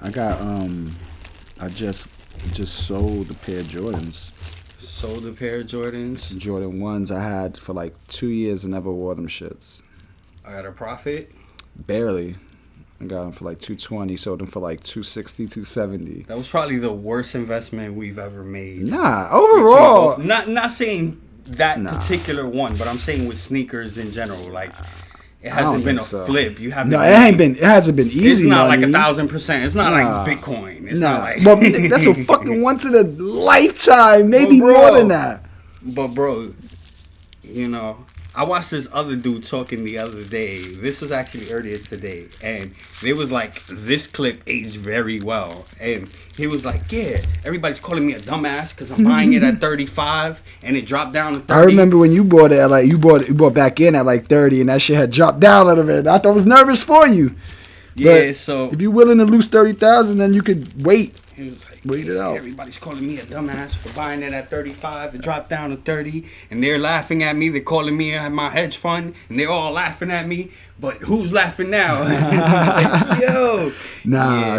I got I just sold a pair of Jordans. Sold a pair of Jordans. Jordan 1s I had for like 2 years and never wore them shits. At a profit? Barely. I got them for like 220, sold them for like 260, 270. That was probably the worst investment we've ever made. Nah, overall. Not saying that particular one, but I'm saying with sneakers in general. Like, it hasn't been a flip. You haven't. No, it hasn't been easy. It's not money. like 1,000%. It's not like Bitcoin. It's not like. But that's a fucking once in a lifetime, maybe more than that. But bro, you know, I watched this other dude talking the other day. This was actually earlier today, and they was like, this clip aged very well, and he was like, yeah, everybody's calling me a dumbass because I'm buying it at 35 and it dropped down to 30. I remember when you bought it at like you bought back in at like 30 and that shit had dropped down a little bit. I thought I was nervous for you. Yeah, but so if you're willing to lose 30,000, then you could wait. He was like, wait it out. Everybody's calling me a dumbass for buying it at 35. It dropped down to 30, and they're laughing at me. They're calling me my hedge fund, and they're all laughing at me. But who's laughing now? Like, yo,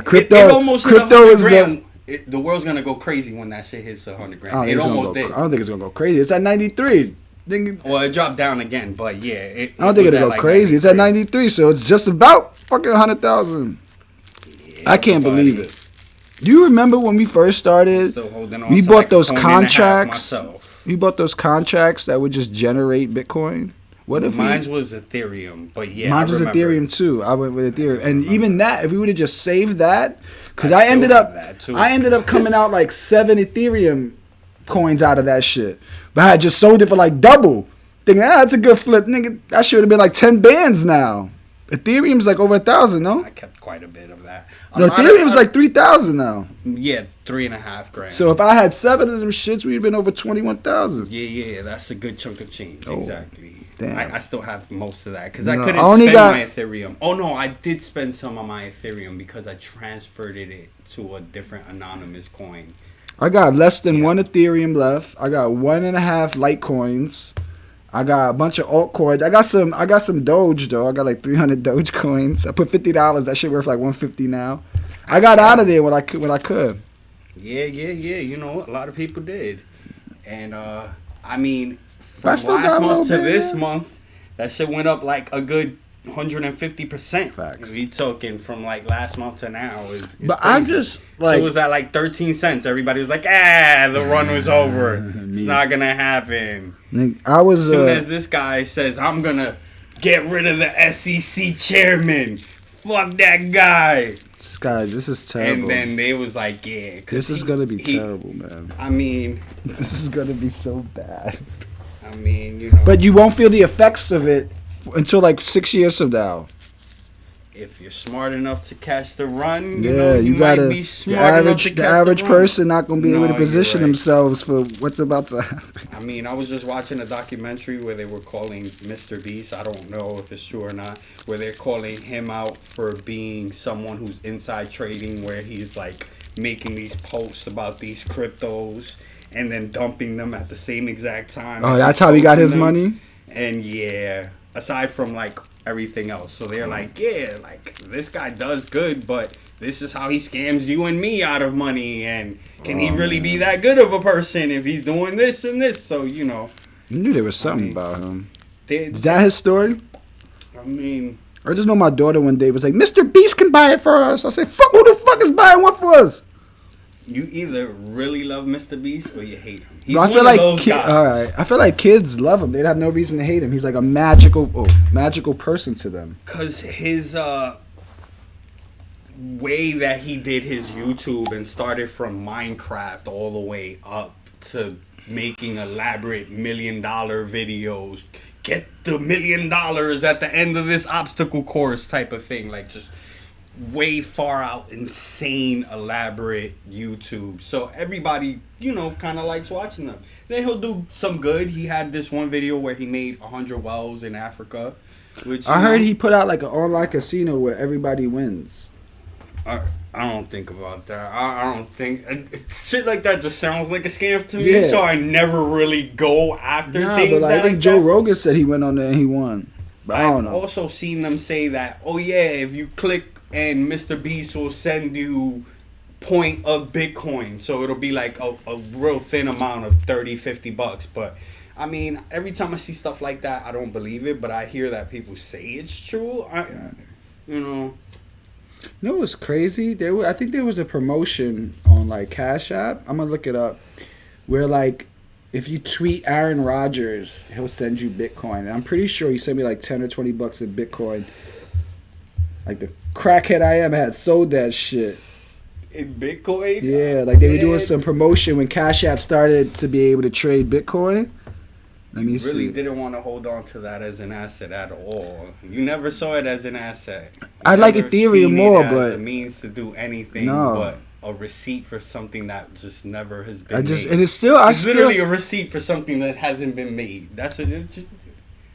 crypto. It almost crypto is the world's gonna go crazy when that shit hits 100 grand. It almost did. I don't think it's gonna go crazy. It's at 93. Well, it dropped down again, but yeah. I don't think it'll go crazy. 93. It's at 93, so it's just about fucking 100,000. Yeah, I can't believe it. Do you remember when we first started? We bought those contracts. We bought those contracts that would just generate Bitcoin. What if mine was Ethereum? But yeah, mine was Ethereum too. I went with Ethereum, and even that, if we would have just saved that, because I ended up coming out like 7 Ethereum coins out of that shit, but I had just sold it for like double. Thinking, that's a good flip, nigga. That should have been like 10 bands now. Ethereum's like over 1,000, no? I kept quite a bit of that. No, Ethereum's like 3,000 now. Yeah, 3.5 grand. So if I had 7 of them shits, we'd have been over 21,000. Yeah, that's a good chunk of change. Oh, exactly. Damn. I still have most of that because I couldn't spend my Ethereum. Oh no, I did spend some on my Ethereum because I transferred it to a different anonymous coin. I got less than 1 Ethereum left. I got 1.5 Litecoins. I got a bunch of altcoins. I got some Doge though. I got like 300 Doge coins. I put $50. That shit worth like $150 now. I got out of there when I could. Yeah. You know, a lot of people did, and I mean, from last month to this month, that shit went up like a good 150%. Facts. We talking from like last month to now. It's but crazy. I'm just like, so it was at like 13 cents. Everybody was like, the run was over. It's not gonna happen. I was as soon as this guy says I'm gonna get rid of the SEC chairman, fuck that guy. This is terrible. And then they was like, yeah, this is gonna be terrible, man. I mean, this is gonna be so bad. I mean, you know. But you won't feel the effects of it until like 6 years from now. If you're smart enough to catch the run, you might gotta be smart enough to catch the average person not gonna be able to position right. themselves for what's about to happen. I mean, I was just watching a documentary where they were calling Mr. Beast. I don't know if it's true or not. Where they're calling him out for being someone who's inside trading, where he's like making these posts about these cryptos and then dumping them at the same exact time. Oh, that's how he got his money? And yeah, aside from like everything else. So they're like, yeah, like this guy does good, but this is how he scams you and me out of money. And can he really be that good of a person if he's doing this and this? So, you know. I knew there was something about him. Is that his story? I mean, I just know my daughter one day was like, Mr. Beast can buy it for us. I said, fuck, who the fuck is buying what for us? You either really love Mr. Beast or you hate him. He's one of those guys. All right. I feel like kids love him. They'd have no reason to hate him. He's like a magical person to them. Because his way that he did his YouTube and started from Minecraft all the way up to making elaborate $1 million videos. Get the $1 million at the end of this obstacle course type of thing. Like just way far out, insane, elaborate YouTube. So everybody, you know, kind of likes watching them. Then he'll do some good. He had this one video where he made 100 wells in Africa. Which I heard he put out like an online casino where everybody wins. I don't think about that. I don't think shit like that just sounds like a scam to me. So I never really go after things. But I think Joe Rogan said he went on there and he won. But I don't know. I've also seen them say that, oh yeah, if you click and Mr. Beast will send you point of Bitcoin. So it'll be like a real thin amount of $30-$50. But I mean, every time I see stuff like that, I don't believe it, but I hear that people say it's true. You know. You know what's crazy? I think there was a promotion on like Cash App. I'm gonna look it up. Where like, if you tweet Aaron Rodgers, he'll send you Bitcoin. And I'm pretty sure he sent me like $10 or $20 in Bitcoin. Like the crackhead I am had sold that shit. In Bitcoin? Yeah, like they were doing some promotion when Cash App started to be able to trade Bitcoin. Let me see. You really didn't want to hold on to that as an asset at all. You never saw it as an asset. I like Ethereum more, but a means to do anything but a receipt for something that just never has been made. And it's still literally a receipt for something that hasn't been made. That's what it just,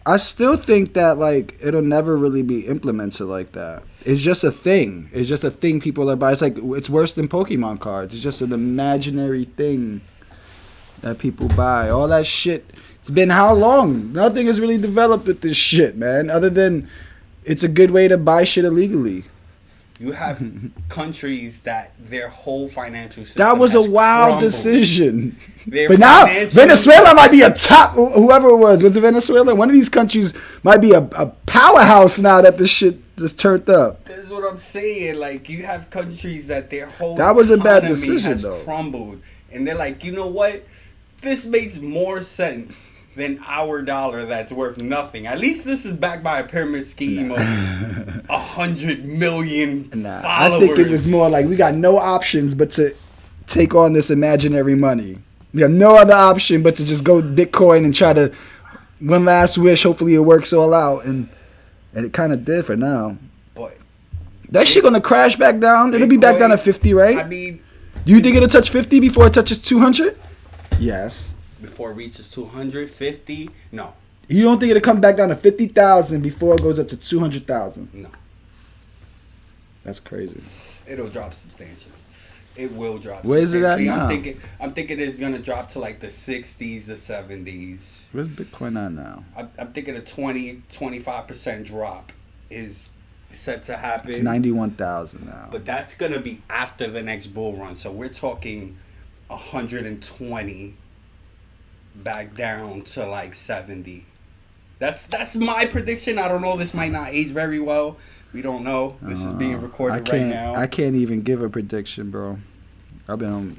I still think that like it'll never really be implemented like that. It's just a thing. It's just a thing people are buying. It's like it's worse than Pokemon cards. It's just an imaginary thing that people buy. All that shit. It's been how long? Nothing has really developed with this shit, man. Other than it's a good way to buy shit illegally. You have countries that their whole financial system that was a wild crumbled. Decision. Their but now Venezuela might be a top. Whoever it was it Venezuela? One of these countries might be a powerhouse now that this shit just turned up. That's what I'm saying. Like you have countries that their whole that was a bad economy decision has though. Crumbled, and they're like, you know what? This makes more sense than our dollar that's worth nothing. At least this is backed by a pyramid scheme of 100 million followers. I think it was more like we got no options but to take on this imaginary money. We have no other option but to just go Bitcoin and try to one last wish. Hopefully it works all out, and it kind of did for now. But that shit gonna crash back down. It'll be back down to 50, right? I mean, do you think it'll touch 50 before it touches 200? Yes. Before it reaches 250? No. You don't think it'll come back down to 50,000 before it goes up to 200,000? No. That's crazy. It'll drop substantially. It will drop. Where is it at now? I'm thinking it's gonna drop to like the 60s, the 70s. Where's Bitcoin at now? I'm thinking a 20-25% drop is set to happen. It's 91,000 now. But that's gonna be after the next bull run. So we're talking 120 back down to like 70. That's my prediction. I don't know. This might not age very well. We don't know. This is being recorded right now. I can't even give a prediction, bro. I've been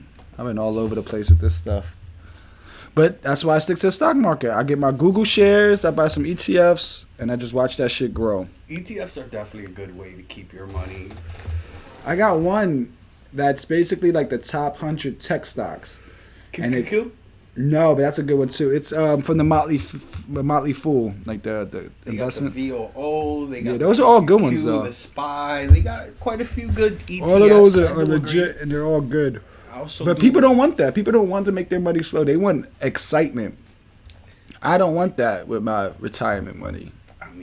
all over the place with this stuff. But that's why I stick to the stock market. I get my Google shares, I buy some ETFs, and I just watch that shit grow. ETFs are definitely a good way to keep your money. I got one that's basically like the top 100 tech stocks. QQQ? No, but that's a good one too. It's from the Motley Fool, like the they investment. Got the VOO. They got those are all good ones though. The SPY. They got quite a few good ETFs. All of those are legit and they're all good. But people don't want that. People don't want to make their money slow. They want excitement. I don't want that with my retirement money.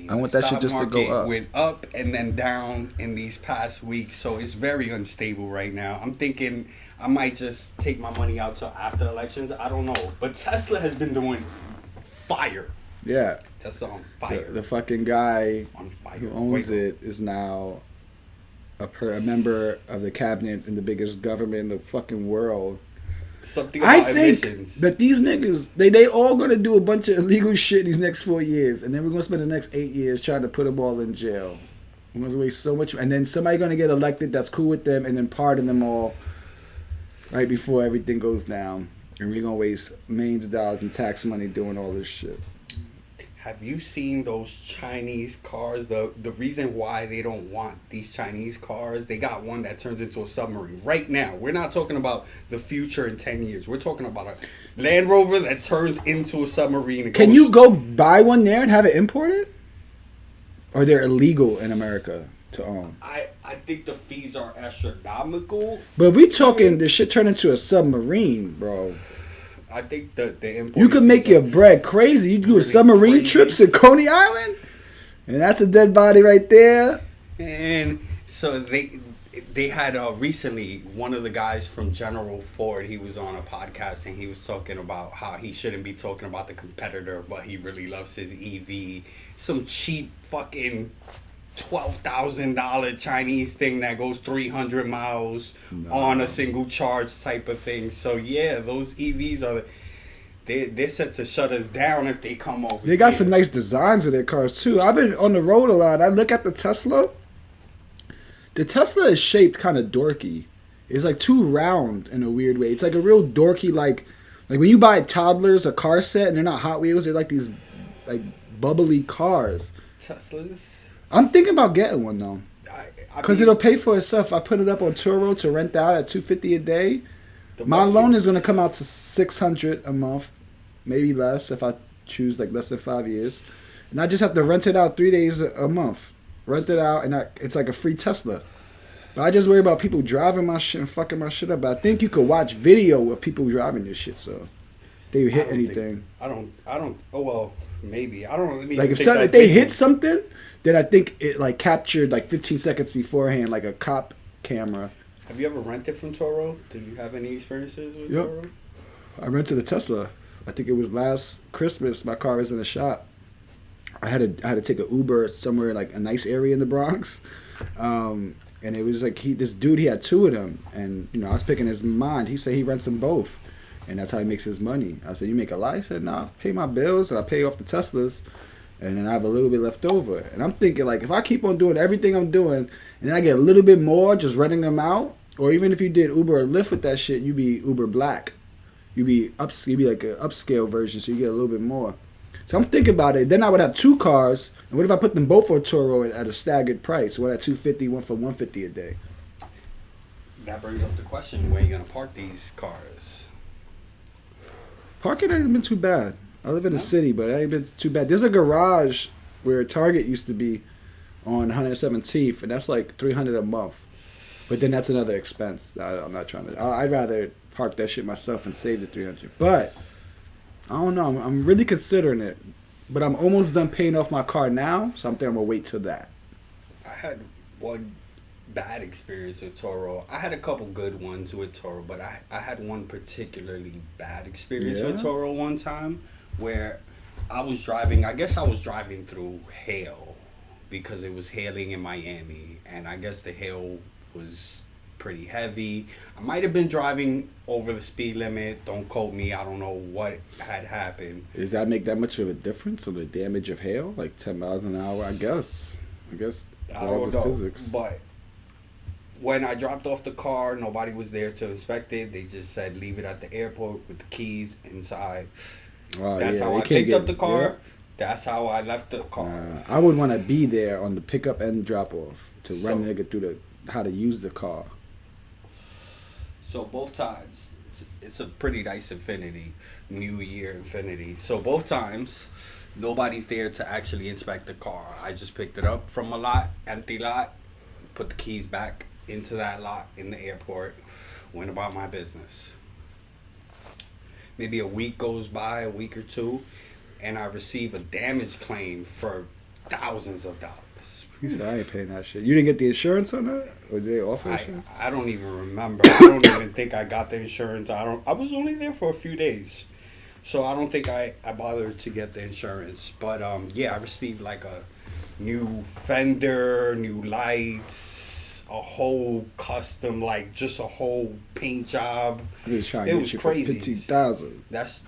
I want that shit just to go up. Went up and then down in these past weeks, so it's very unstable right now. I'm thinking I might just take my money out till after elections. I don't know, but Tesla has been doing fire. Yeah, Tesla on fire. The fucking guy on fire. Who owns it is now a member of the cabinet in the biggest government in the fucking world. Something about emissions. That these niggas, they all gonna do a bunch of illegal shit these next 4 years, and then we're gonna spend the next 8 years trying to put them all in jail. We're gonna waste so much, and then somebody gonna get elected that's cool with them, and then pardon them all right before everything goes down, and we're gonna waste millions of dollars in tax money doing all this shit. Have you seen those Chinese cars? The reason why they don't want these Chinese cars, they got one that turns into a submarine right now. We're not talking about the future in 10 years. We're talking about a Land Rover that turns into a submarine. Can you go buy one there and have it imported? Or they're illegal in America to own? I think the fees are astronomical. But if we talking this shit turn into a submarine, bro. I think the you could make your bread crazy. You do really submarine trips at Coney Island, and that's a dead body right there. And so they had recently one of the guys from General Ford. He was on a podcast and he was talking about how he shouldn't be talking about the competitor, but he really loves his EV. Some cheap fucking $12,000 Chinese thing that goes 300 miles on a single charge type of thing. So yeah, those EVs are they're set to shut us down if they come over. They got some nice designs in their cars too. I've been on the road a lot. I look at the Tesla. The Tesla is shaped kind of dorky. It's like too round in a weird way. It's like a real dorky like when you buy toddlers a car set and they're not Hot Wheels. They're like these like bubbly cars. Teslas. I'm thinking about getting one though, because mean, it'll pay for itself. I put it up on Turo to rent out at $250 a day. My loan is gonna come out to $600 a month, maybe less if I choose like less than 5 years, and I just have to rent it out 3 days a month. Rent it out, and it's like a free Tesla. But I just worry about people driving my shit and fucking my shit up. But I think you could watch video of people driving this shit, so they hit anything. I don't. Oh well, maybe I don't really like if they hit something. Then I think it like captured like 15 seconds beforehand, like a cop camera. Have you ever rented from Turo? Do you have any experiences with Turo? I rented a Tesla. I think it was last Christmas. My car was in the shop. I had to take an Uber somewhere like a nice area in the Bronx, and it was like this dude he had two of them, and I was picking his mind. He said he rents them both, and that's how he makes his money. I said, you make a lot? He said, nah, pay my bills and I pay off the Teslas. And then I have a little bit left over. And I'm thinking, like, if I keep on doing everything I'm doing, and then I get a little bit more just renting them out, or even if you did Uber or Lyft with that shit, you'd be Uber Black. You'd be like an upscale version, so you get a little bit more. So I'm thinking about it. Then I would have two cars, and what if I put them both on Turo at a staggered price? One at $250, one for $150 a day. That brings up the question: where are you gonna park these cars? Parking hasn't been too bad. I live in the city, but it ain't been too bad. There's a garage where Target used to be on 117th, and that's like $300 a month. But then that's another expense. I'm not trying to. I'd rather park that shit myself and save the $300. But I don't know. I'm really considering it. But I'm almost done paying off my car now, so I'm thinking I'm gonna wait till that. I had one bad experience with Turo. I had a couple good ones with Turo, but I had one particularly bad experience with Turo one time. Where I was driving through hail because it was hailing in Miami, and I guess the hail was pretty heavy. I might have been driving over the speed limit. Don't quote me. I don't know what had happened. Does that make that much of a difference on the damage of hail? Like 10 miles an hour, I guess. I don't know. Physics. But when I dropped off the car, nobody was there to inspect it. They just said leave it at the airport with the keys inside. That's how I picked up the car. Yeah. That's how I left the car. I would want to be there on the pickup and drop off to run the nigga through how to use the car. So both times, it's a pretty nice Infiniti, New Year Infiniti. So both times, nobody's there to actually inspect the car. I just picked it up from a lot, empty lot, put the keys back into that lot in the airport, went about my business. Maybe a week goes by, a week or two, and I receive a damage claim for thousands of dollars. You said I ain't paying that shit. You didn't get the insurance on that, or did they offer insurance? I don't even remember. I don't even think I got the insurance. I was only there for a few days, so I don't think I bothered to get the insurance. But yeah, I received like a new fender, new lights. A whole custom, like just a whole paint job. It was crazy. 15,000. That's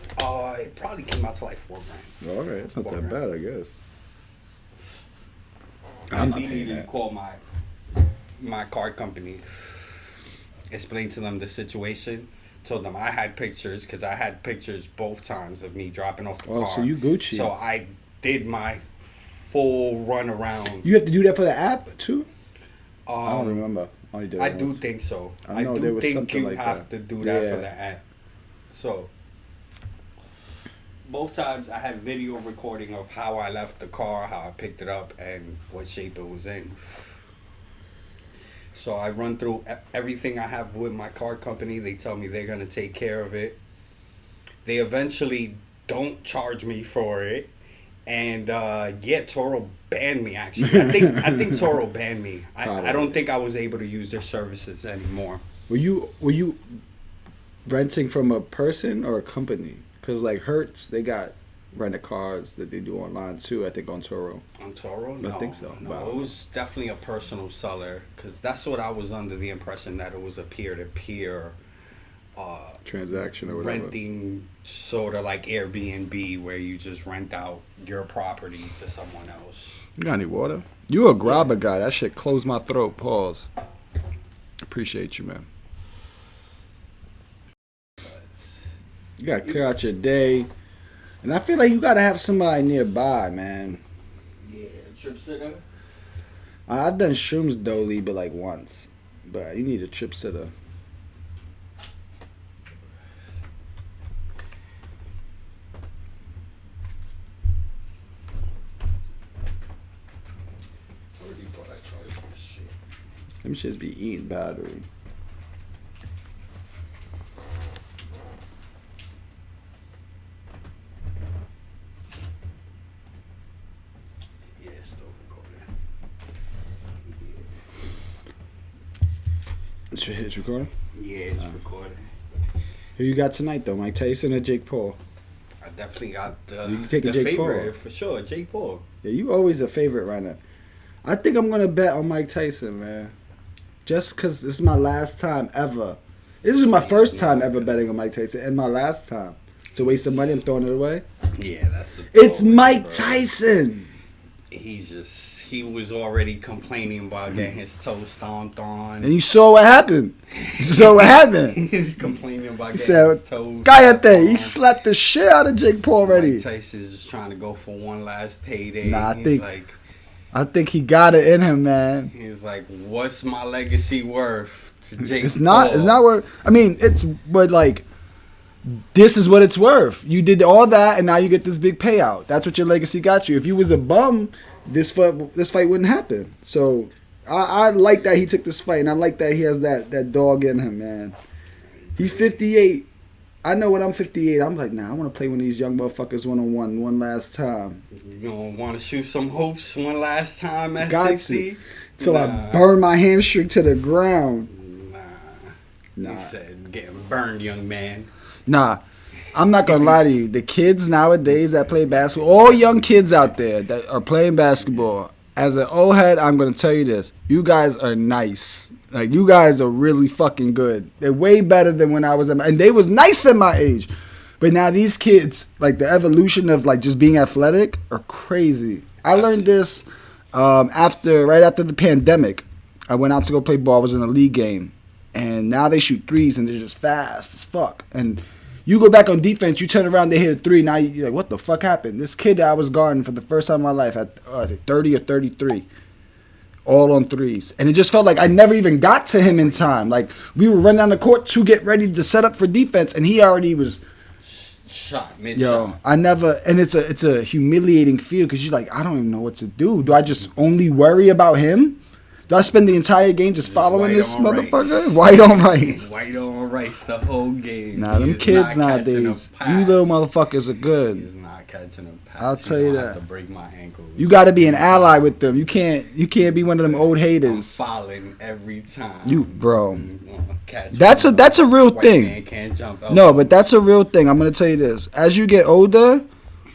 it probably came out to like $4,000. Oh, okay, it's not that bad, I guess. I immediately called my card company, explained to them the situation, told them I had pictures because I had pictures both times of me dropping off the car. Oh, so you Gucci? So I did my full run around. You have to do that for the app too? I don't remember. I do think so. I do think you have to do that for the app. So, both times I had video recording of how I left the car, how I picked it up, and what shape it was in. So I run through everything I have with my car company. They tell me they're going to take care of it. They eventually don't charge me for it. And Turo banned me actually. I think Turo banned me. I don't think I was able to use their services anymore. Were you renting from a person or a company? Because like Hertz, they got rent-a-cars that they do online too. I think on Turo. On Toro? No, I think so. No, Wow. it was definitely a personal seller because that's what I was under the impression that it was a peer-to-peer Transaction or whatever. renting, sort of like Airbnb, where you just rent out your property to someone else. You got any water? You a grabber guy. That shit closed my throat. Pause. Appreciate you, man. You gotta clear out your day. And I feel like you gotta have somebody nearby, man. Yeah, trip sitter. I've done shrooms dolly, but like once. But you need a trip sitter. Already thought I charged for shit. Them shits be eating battery. Yeah, it's still recording. It's recording? Yeah, it's recording. Who you got tonight though? Mike Tyson or Jake Paul? I definitely got the, You take a the Jake favorite Paul. for sure, Jake Paul. Yeah, you always a favorite right now. I think I'm gonna bet on Mike Tyson, man. Just cause this is my last time ever. This is my first time ever betting on Mike Tyson, and my last time. It's a waste of money. I'm throwing it away. Yeah, that's the It's problem, Mike bro. Tyson. He was already complaining about getting his toe stomped on. And you saw what happened. You saw what happened. He was complaining about He getting said, his toes Cállate. He on. slapped the shit out of Jake Paul already. Mike Tyson's just trying to go for one last payday. Nah, He's I think he got it in him, man. he's like, what's my legacy worth to Jake It's not. Paul? It's not worth. I mean, it's but like, this is what it's worth. You did all that, and now you get this big payout. That's what your legacy got you. If you was a bum, this fight wouldn't happen. So I like that he took this fight, and I like that he has that dog in him, man. He's 58. I know when I'm 58, I'm like, nah, I want to play one of these young motherfuckers one-on-one one last time. You don't want to shoot some hopes one last time at Got 60? Till I Nah. burn my hamstring to the ground. Nah. He said, getting burned, young man. Nah, I'm not gonna lie to you. The kids nowadays that play basketball, all young kids out there that are playing basketball, as an old head, I'm gonna tell you this: you guys are nice. Like, you guys are really fucking good. They're way better than when I was and they was nice at my age. But now these kids, like the evolution of like just being athletic, are crazy. I learned this right after the pandemic. I went out to go play ball. I was in a league game, and now they shoot threes and they're just fast as fuck. And you go back on defense, you turn around, they hit a three. Now you're like, what the fuck happened? This kid that I was guarding for the first time in my life at 30 or 33. All on threes. And it just felt like I never even got to him in time. Like, we were running down the court to get ready to set up for defense, and he already was Shot, mid Yo, shot. I never, and it's a humiliating feel because you're like, I don't even know what to do. Do I just only worry about him? Do I spend the entire game just following white this on motherfucker? rice. White on rice. White on rice the whole game. Nah, He them is kids not catching a nowadays, pass. you little motherfuckers are He good. is not catching a pass. I'll He's tell you gonna that. have to break my ankles. You got to be an ally with them. You can't be one of them old I'm haters. falling every time. You, bro. Catch That's me. a real White thing. Man can't jump out. No, but that's a real thing. I'm gonna tell you this. As you get older,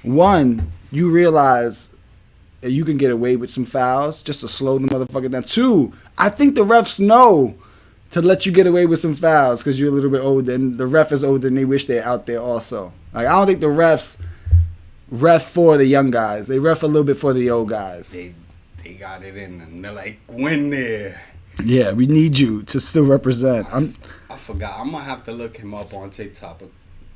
one, you realize that you can get away with some fouls just to slow the motherfucker down. Two, I think the refs know to let you get away with some fouls because you're a little bit older, and the ref is older and they wish they're out there also. Like, I don't think the refs ref for the young guys. They ref a little bit for the old guys. They got it in and they're like, win there. Yeah, we need you to still represent. I forgot. I'm gonna have to look him up on TikTok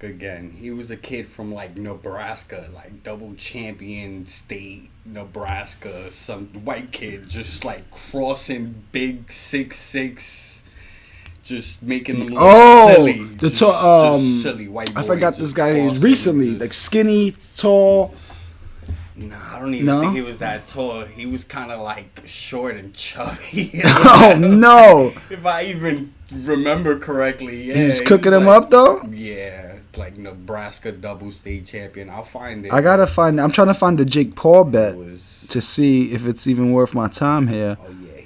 again. He was a kid from like Nebraska, like double champion state Nebraska. Some white kid just like crossing big 6'6", just making them look silly. Just silly white boy. I forgot just this guy crossing, recently, just- like skinny, tall. Nah, I don't even No? think he was that tall. He was kind of like short and chubby. Oh no! If I even remember correctly, yeah. He was cooking like, him up though. Yeah, like Nebraska double state champion. I'll find it. I'm trying to find the Jake Paul bet It was, to see if it's even worth my time here. oh yeah,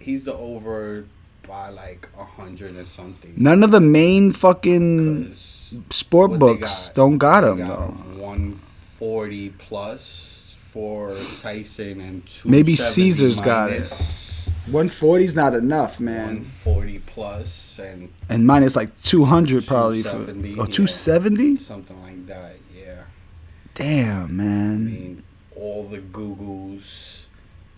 he's the over by like 100 or something. None of the main fucking 'Cause sport what they books got- don't got they him got though. him 140 plus for Tyson and 270 Maybe Caesar's got it. minus 140's not enough, man. 140 plus And minus like 200 probably. 270, Or 270? something like that. Yeah. Damn, I man. mean, all the Googles.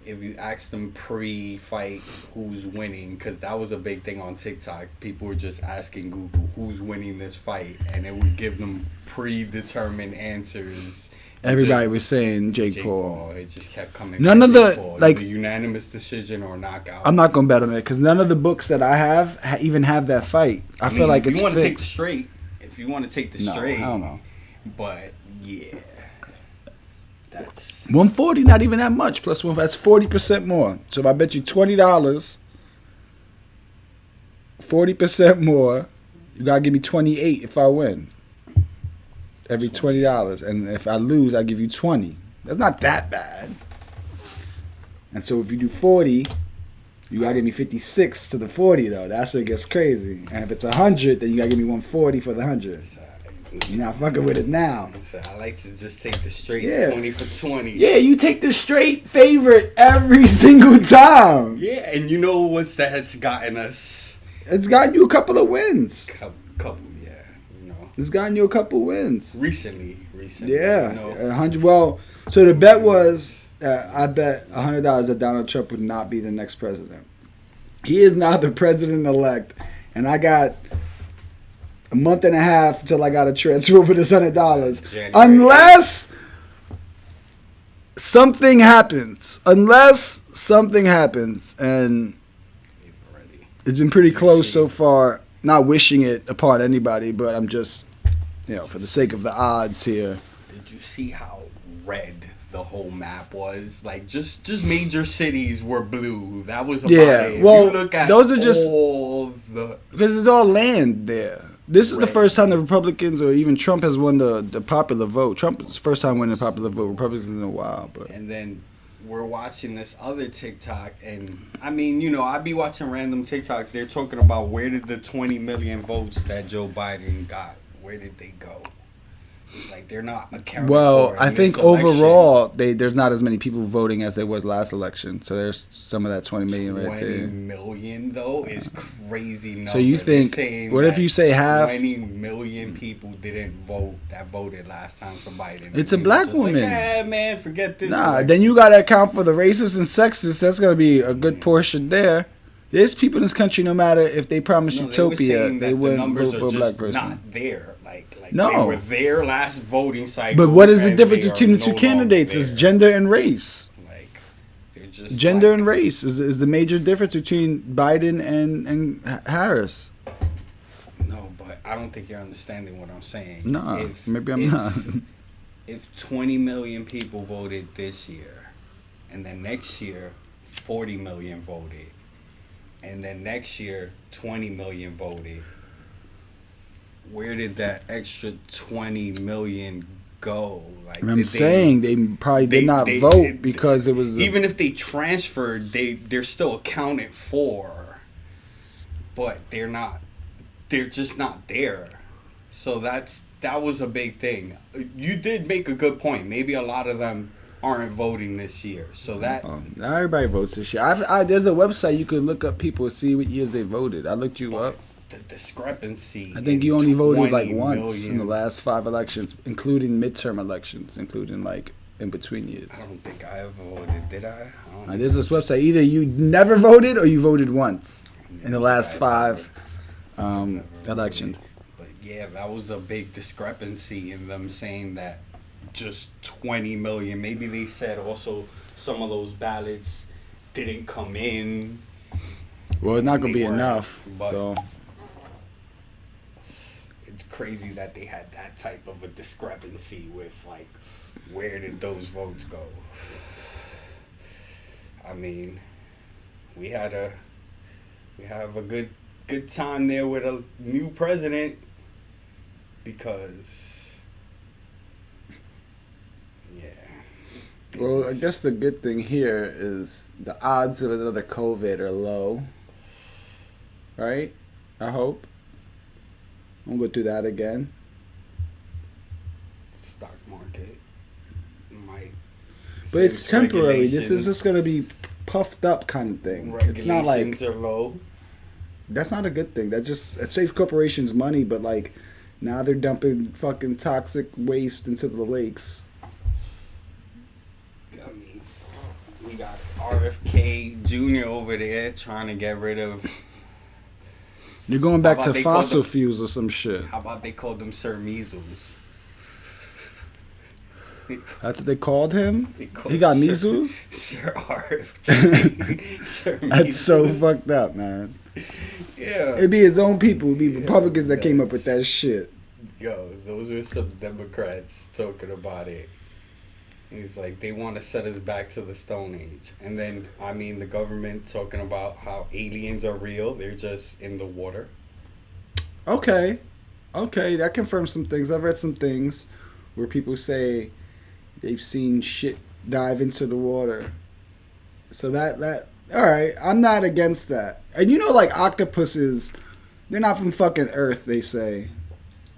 If you ask them pre-fight who's winning, because that was a big thing on TikTok. People were just asking Google who's winning this fight, and it would give them predetermined answers. Everybody was saying Jake Paul. It just kept coming. None of the, Paul. like, Either unanimous decision or knockout. I'm not gonna bet on it because none of the books that I have even have that fight. I feel like if it's you want to take the fixed. straight, if you want to take the No, straight, I don't know. But yeah, that's 140, not even that much. Plus one, that's 40% more. So if I bet you $20, 40% more, you gotta give me 28 if I win. Every $20, and if I lose, I give you 20. That's not that bad. And so if you do 40, you gotta give me 56 to the 40 though. That's where it gets crazy. And if it's 100, then you gotta give me 140 for the 100. You're not fucking with it now. I like to just take the straight Yeah. 20 for 20. Yeah, you take the straight favorite every single time. Yeah, and you know what's that's gotten us It's gotten you a couple of wins. couple, yeah, you know, It's gotten you a couple wins. recently. Yeah, you know. 100. Well, so the bet was, I bet $100 that Donald Trump would not be the next president. He is now the president-elect, and I got a month and a half until I got to transfer over this $100, unless something happens. Unless something happens, and it's been pretty close so far. Not wishing it upon anybody, but I'm just, for the sake of the odds here. Did you see how red the whole map was? Like just major cities were blue. That was about it. If well, you look at those are just all the because it's all land there. This is the Right. first time the Republicans or even Trump has won the popular vote. Trump is the first time winning the popular vote. Republicans in a while, but and then we're watching this other TikTok, and I mean, I'd be watching random TikToks. They're talking about where did the 20 million votes that Joe Biden got, where did they go? Like they're not accounted well, for. I in think this election. overall there's not as many people voting as there was last election. So there's some of that 20 million right 20 there. million though is crazy number. So you They're think- saying what if that you say half? 20 million people didn't vote that voted last time for Biden. It's a And black just like, woman. yeah, man, forget this. Nah, election." then you gotta account for the racists and sexists. That's gonna be a good portion there. There's people in this country, no matter if they promise No, utopia, they they wouldn't wouldn't numbers vote for are a black just person. not there. Like No. they were there last voting cycle. But what is the and difference they are between the no two longer candidates? Is there. gender and race. Like they're just Gender like, and race is the major difference between Biden and Harris. No, but I don't think you're understanding what I'm saying. No, maybe I'm not. If 20 million people voted this year, and then next year 40 million voted, and then next year 20 million voted, where did that extra 20 million go? Like I'm did saying they probably did not vote because it was even if they transferred, they're still accounted for, but they're not. They're just not there. So that was a big thing. You did make a good point. Maybe a lot of them aren't voting this year. So that not everybody votes this year. There's a website you could look up people and see what years they voted. I looked you up. the discrepancy. I think in you only voted 20 like once in the million- last 5 elections, including midterm elections, including like in between I years. don't think I ever voted. Did I? I don't There's this website. Either you never voted or you voted once in the last 5 elections. But yeah, that was a big discrepancy in them saying that just 20 million. Maybe they said also some of those ballots didn't come in. Well, it's not gonna They be weren't, enough. but- So It's crazy that they had that type of a discrepancy with like where did those votes go? I mean, we have a good time there with a new president because well, I guess the good thing here is the odds of another COVID are low. Right? I hope. I'll go through that again. stock market. But it's Since temporary. This is regulations- just gonna be puffed up kind of thing. It's not like regulations are low. that's not a good thing. That just it saves corporations money, but like now they're dumping fucking toxic waste into the lakes. I mean, we got RFK Jr. over there trying to get rid of. You're going back How to about they call fossil them- fuels or some shit. How about they call them Sir Measles? That's what they called him. They called He got Sir- measles. Sir RFK. Sir That's so Measles. fucked up, man. Yeah. It'd be his own people. It'd be Republicans that came up with that shit. Yo, those are some Democrats talking about it. He's like, they want to set us back to the Stone Age. And then, I mean, the government talking about how aliens are real. They're just in the water. Okay, that confirms some things. I've read some things where people say they've seen shit dive into the water. So that all right. I'm not against that. And you know, like octopuses, they're not from fucking Earth. They say,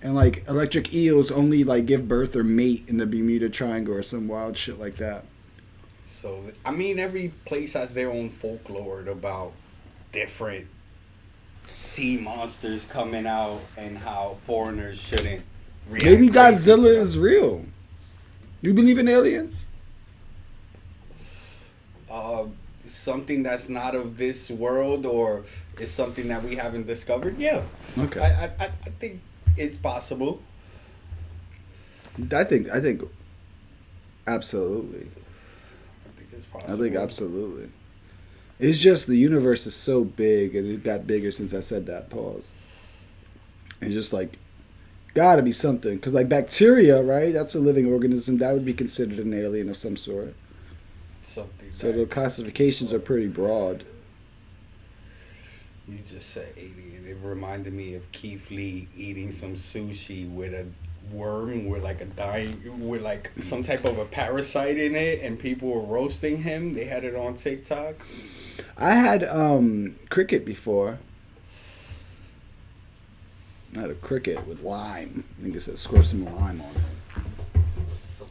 and like electric eels only like give birth or mate in the Bermuda Triangle or some wild shit like that. So, I mean, every place has their own folklore about different sea monsters coming out and how foreigners shouldn't react. Maybe crazy to Godzilla them. is real. You believe in aliens? Something that's not of this world, or is something that we haven't discovered. Yeah. Okay. I think it's possible. I think absolutely. I think it's possible. I think absolutely. It's just the universe is so big, and it got bigger since I said that. Pause. It's just like, gotta be something. Because, like, bacteria, right? That's a living organism. That would be considered an alien of some sort. Something. So that the classifications are pretty broad. You just said alien. It reminded me of Keith Lee eating some sushi with a worm, with like a dying, with like some type of a parasite in it, and people were roasting him. They had it on TikTok. I had cricket before. I had a cricket with lime. I think it said squirt some lime on it.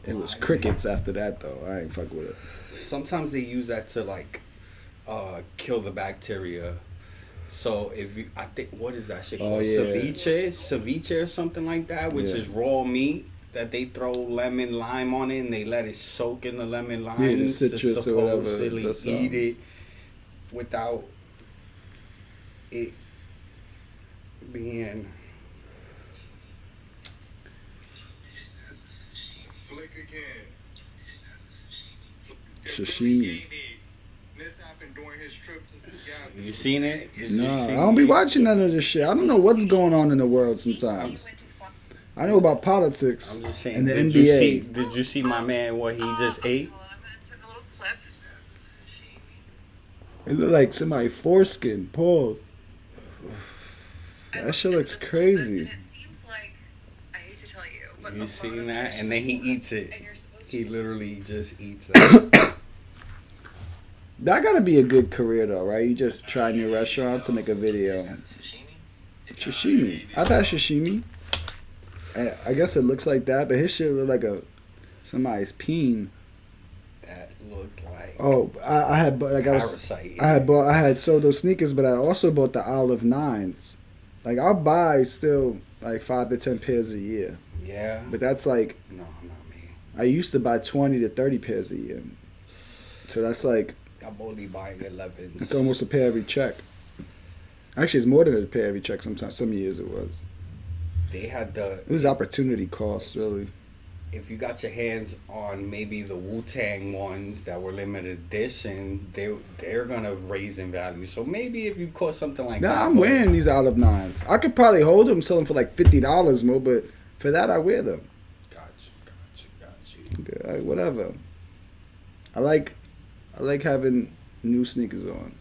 It was crickets after that, though. I ain't fuck with it. Sometimes they use that to like kill the bacteria. So if you, I think, what is that shit Oh, called? yeah. Ceviche or something like that, which Yeah. is raw meat that they throw lemon lime on it and they let it soak in the lemon lime Yeah, the to citrus or whatever, supposedly that's, eat it without it being. Flick again. Sashimi. This happened during his trip to Seattle. You seen it? Did No, you I see don't be it? watching none of this shit. I don't know what's going on in the world sometimes. I know about politics I'm just saying. and the did NBA. did you see my man what he just ate? It looked like somebody foreskin. Pause. That shit looks crazy. It seems like, I hate to tell you, but You seen that? And then he eats it. And you're supposed He to literally just eats that. That gotta be a good career though, right? You just try new restaurants and make a video. Sashimi. I've had sashimi. I guess it looks like that, but his shit look like somebody's peen. That looked like Oh, I had like parasite. I had sold those sneakers, but I also bought the Olive Nines. Like I'll buy still like 5 to 10 pairs a year, Yeah. but that's like No, not me. I used to buy 20 to 30 pairs a year. So that's like I'm only buying 11s. it's almost a pair every check. Actually, it's more than a pair every check. Sometimes some years it was. They had the. It was opportunity cost, really. If you got your hands on maybe the Wu-Tang ones that were limited edition, they're gonna raise in value. So maybe if you caught something like that. Nah, I'm but- wearing these Olive Nines. I could probably hold them, sell them for like $50 more, but for that I wear them. Got you. Okay, whatever. I like having new sneakers on.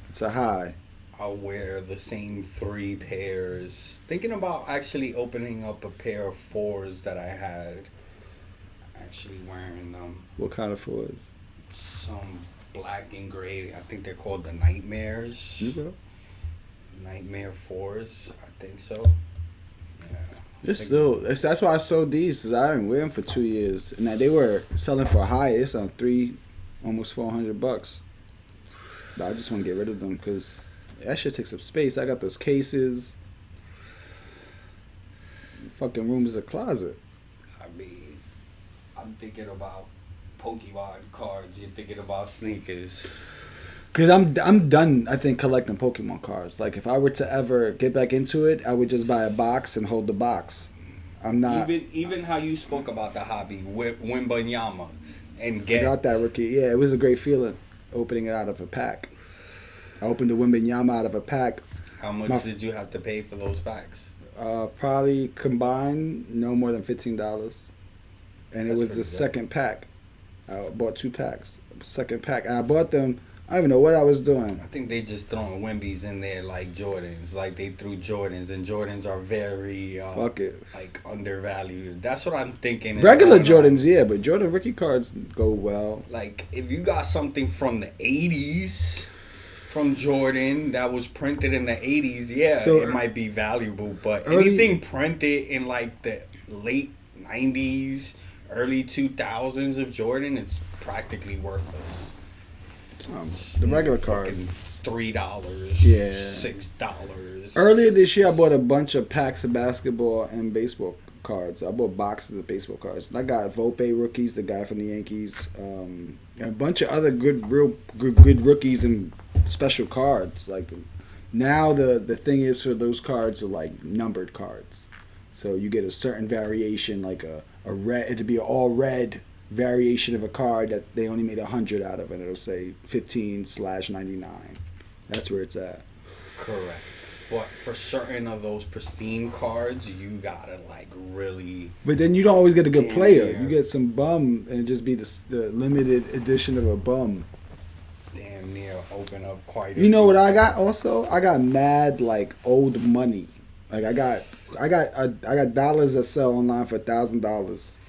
It's a high. I'll wear the same 3 pairs. Thinking about actually opening up a pair of 4s that I had. Actually wearing them. What kind of fours? Some black and gray. I think they're called the Nightmares. You go. Nightmare 4s. I think so. Yeah. That's why I sold these, because I didn't wear them for 2 years. And they were selling for high. It's on almost $400. But I just want to get rid of them because that shit takes up space. I got those cases. Fucking room is a closet. I mean, I'm thinking about Pokemon cards. You're thinking about sneakers. Cause I'm done. I think collecting Pokemon cards. Like if I were to ever get back into it, I would just buy a box and hold the box. I'm not Even how you spoke about the hobby, Wembanyama, and I got that rookie. Yeah, it was a great feeling opening it out of a pack. I opened the Wembanyama out of a pack. How much did you have to pay for those packs? Probably combined no more than $15, and That's it was pretty the good. second pack. I bought 2 packs. Second pack, and I bought them. I don't even know what I was doing. I think they just throwing Wembies in there like Jordans. Like they threw Jordans, and Jordans are very Fuck it. like undervalued. That's what I'm thinking. is Regular going on. Jordans, yeah, but Jordan rookie cards go well. Like if you got something from the 80s from Jordan that was printed in the 80s, yeah, So, it might be valuable. But early- anything printed in like the late 90s, early 2000s of Jordan, it's practically worthless. The regular cards. $3, Yeah. $6. Earlier this year, I bought a bunch of packs of basketball and baseball cards. I bought boxes of baseball cards. And I got Volpe rookies, the guy from the Yankees, and a bunch of other good rookies and special cards. Like now, the thing is for those cards are like numbered cards, so you get a certain variation, like a red. It'd be an all red variation of a card that they only made 100 out of, and it'll say 15/99. That's where it's at. Correct. But for certain of those pristine cards, you gotta like really. But then you don't always get a good Damn player. near. You get some bum and just be the limited edition of a bum. Damn near open up quite a You know few what I got packs. also? I got mad like old money. Like I got dollars that sell online for $1,000,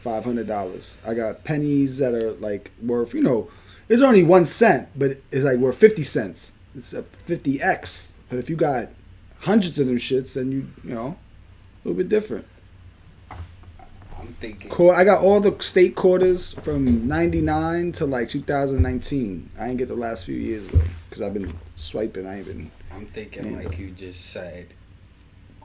$500. I got pennies that are like worth, it's only 1 cent, but it's like worth 50 cents. It's a 50x. But if you got hundreds of them shits, then you know, a little bit different. I'm thinking. I got all the state quarters from 99 to like 2019. I ain't get the last few years though, because I've been swiping. I ain't been. I'm thinking Yeah. like you just said,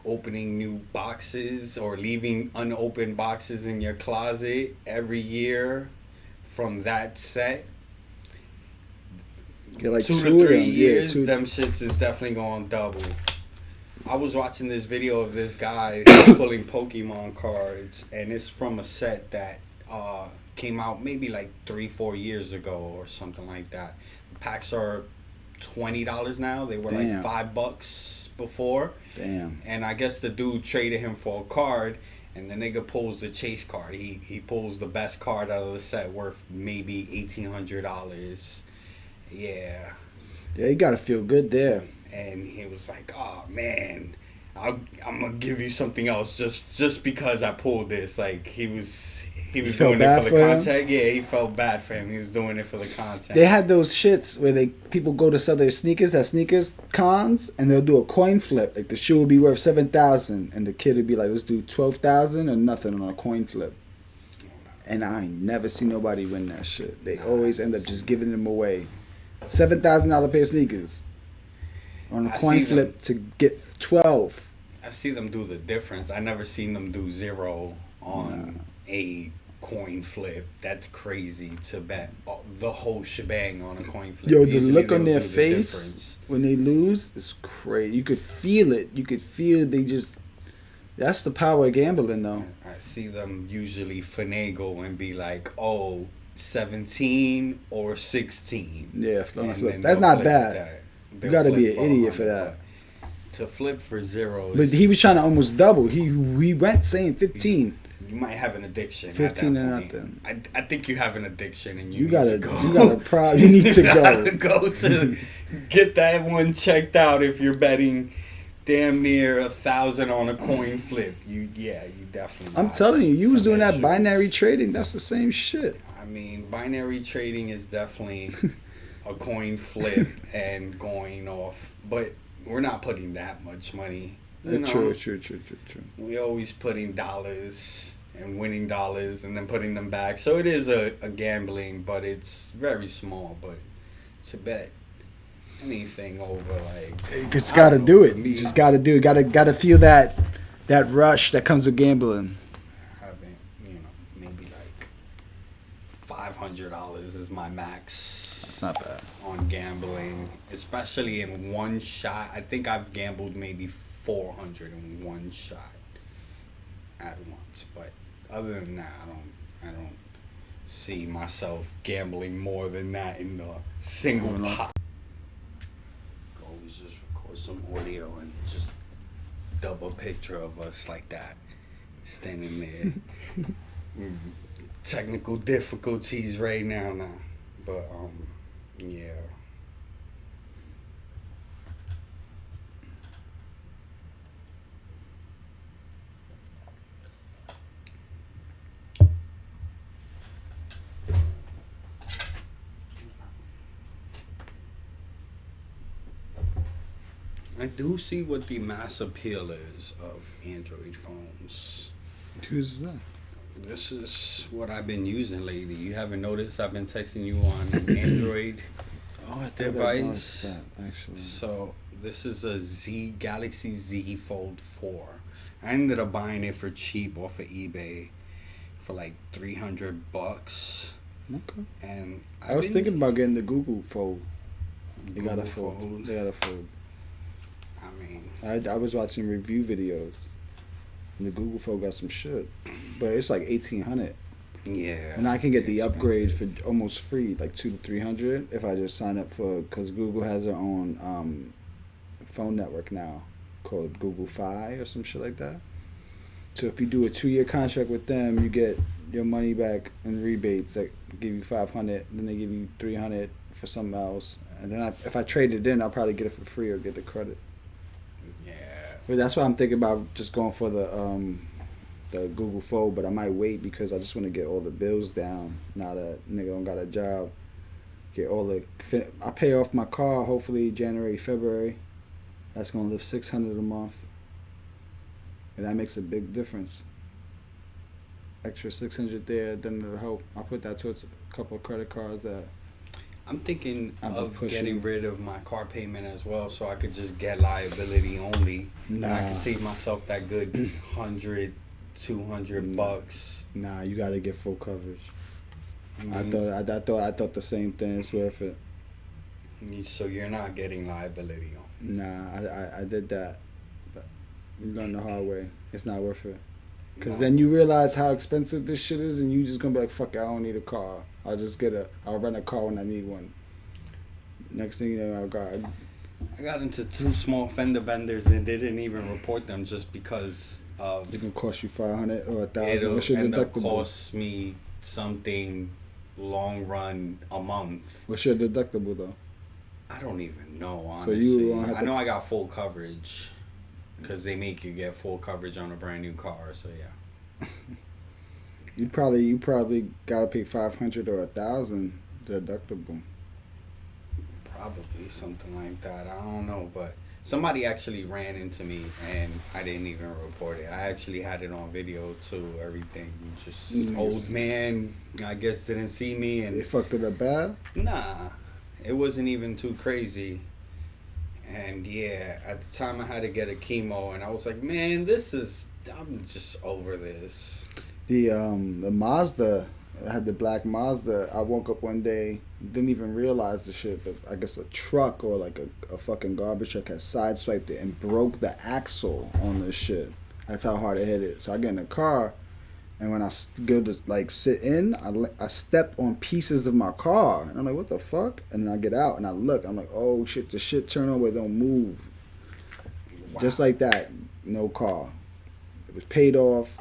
opening new boxes or leaving unopened boxes in your closet every year from that set. Get like 2 two to of 3 them. years, Yeah, them shits is definitely going double. I was watching this video of this guy pulling Pokemon cards, and it's from a set that came out maybe like 3-4 years ago or something like that. The packs are $20 now. They were Damn. like $5 before. Damn. And I guess the dude traded him for a card, and the nigga pulls the chase card. He pulls the best card out of the set, worth maybe $1,800. Yeah. Yeah, you gotta feel good there. And he was like, "Oh man, I'm gonna give you something else just because I pulled this." Like he was felt doing it bad for for the him? content. Yeah, he felt bad for him. He was doing it for the content. They had those shits where people go to sell their sneakers at sneakers cons, and they'll do a coin flip. Like the shoe will be worth 7,000, and the kid would be like, "Let's do 12,000 or nothing on a coin flip." And I ain't never seen nobody win that shit. They always end up just giving them away. $7,000 pair of sneakers on a I coin see them. flip to get 12. I see them do the difference. I never seen them do 0 on a coin flip. That's crazy to bet the whole shebang on a coin flip. Yo, the Usually look on they'll their do the face difference. when they lose is crazy. You could feel it. You could feel they just. That's the power of gambling, though. I see them usually finagle and be like, "Oh, 17 or 16." Yeah, flip, And flip. then That's they'll not flip bad. that. You They'll gotta be flip an idiot for 100, that. but to flip for 0 But is, he was trying to almost double. We went saying 15. you might have an addiction. 15 at and that point. nothing. I think you have an addiction and You need gotta, to go. you gotta, you need to You gotta go. go to get that one checked out if you're betting damn near 1,000 on a coin flip. You definitely. I'm got telling you, you was some doing that issues. binary trading. That's the same shit. I mean, binary trading is definitely a coin flip and going off, but we're not putting that much money you know, True. we always putting dollars and winning dollars and then putting them back. So it is a gambling, but it's very small. But to bet anything over like You just I gotta don't do know, it. for You me, just gotta do it. Gotta feel that rush that comes with gambling. having, maybe like $500 is my max. It's not bad. On gambling, especially in one shot. I think I've gambled maybe 400 in one shot at once. But other than that, I don't see myself gambling more than that in a single pot. Always just record some audio and just double picture of us like that, standing there. Technical difficulties right now, but yeah. I do see what the mass appeal is of Android phones. Who's that? This is what I've been using lately. You haven't noticed I've been texting you on an Android device. Actually. So this is a Galaxy Z Fold 4. I ended up buying it for cheap off of eBay for like $300. Okay. And I was thinking about getting the Google Fold. They got a Google fold. They got a fold. I mean, I was watching review videos. And the Google Fold got some shit, but it's like 1,800, yeah. and I can get the upgrade expensive. for almost free, like 200 to 300, if I just sign up for, because Google has their own phone network now, called Google Fi or some shit like that. So if you do a 2-year contract with them, you get your money back in rebates. That give you 500, then they give you 300 for something else, and then if I trade it in, I'll probably get it for free or get the credit. Yeah. But that's why I'm thinking about just going for the Google Fold, but I might wait because I just want to get all the bills down now that nigga don't got a job. Get all I pay off my car hopefully January, February. That's gonna lift $600 a month, and that makes a big difference. Extra $600 there, then it'll help. I put that towards a couple of credit cards that. I'm thinking I've been of pushing. getting rid of my car payment as well, so I could just get liability only. And I Nah. can save myself that good $100, $200. Nah, you gotta get full coverage. I I thought the same thing. It's worth it. So you're not getting liability on. Nah, I did that, but you learn the hard way. It's not worth it. Cause then you realize how expensive this shit is, and you just gonna be like, "Fuck it, I don't need a car. I'll rent a car when I need one." Next thing you know, I got into 2 small fender benders and they didn't even report them just because of it can cost you $500 or $1,000. it'll What's your end up deductible? cost me something long run a month. What's your deductible though? I don't even know, So honestly. you won't have I to- know I got full coverage because they make you get full coverage on a brand new car. So yeah. You probably gotta pay $500 or $1,000 deductible. Probably something like that. I don't know, but somebody actually ran into me and I didn't even report it. I actually had it on video too. Everything, just Nice. old man. I guess didn't see me They and fucked it up bad. nah, it wasn't even too crazy. And yeah, at the time I had to get a chemo, and I was like, man, I'm just over this. The Mazda, I had the black Mazda. I woke up one day, didn't even realize the shit, but I guess a truck or like a fucking garbage truck had sideswiped it and broke the axle on this shit. That's how hard it hit it. So I get in the car, and when I go to like sit in, I step on pieces of my car, and I'm like, what the fuck? And then I get out and I look, I'm like, oh shit, the shit turned on where it don't move. Wow. Just like that, no car. It was paid off.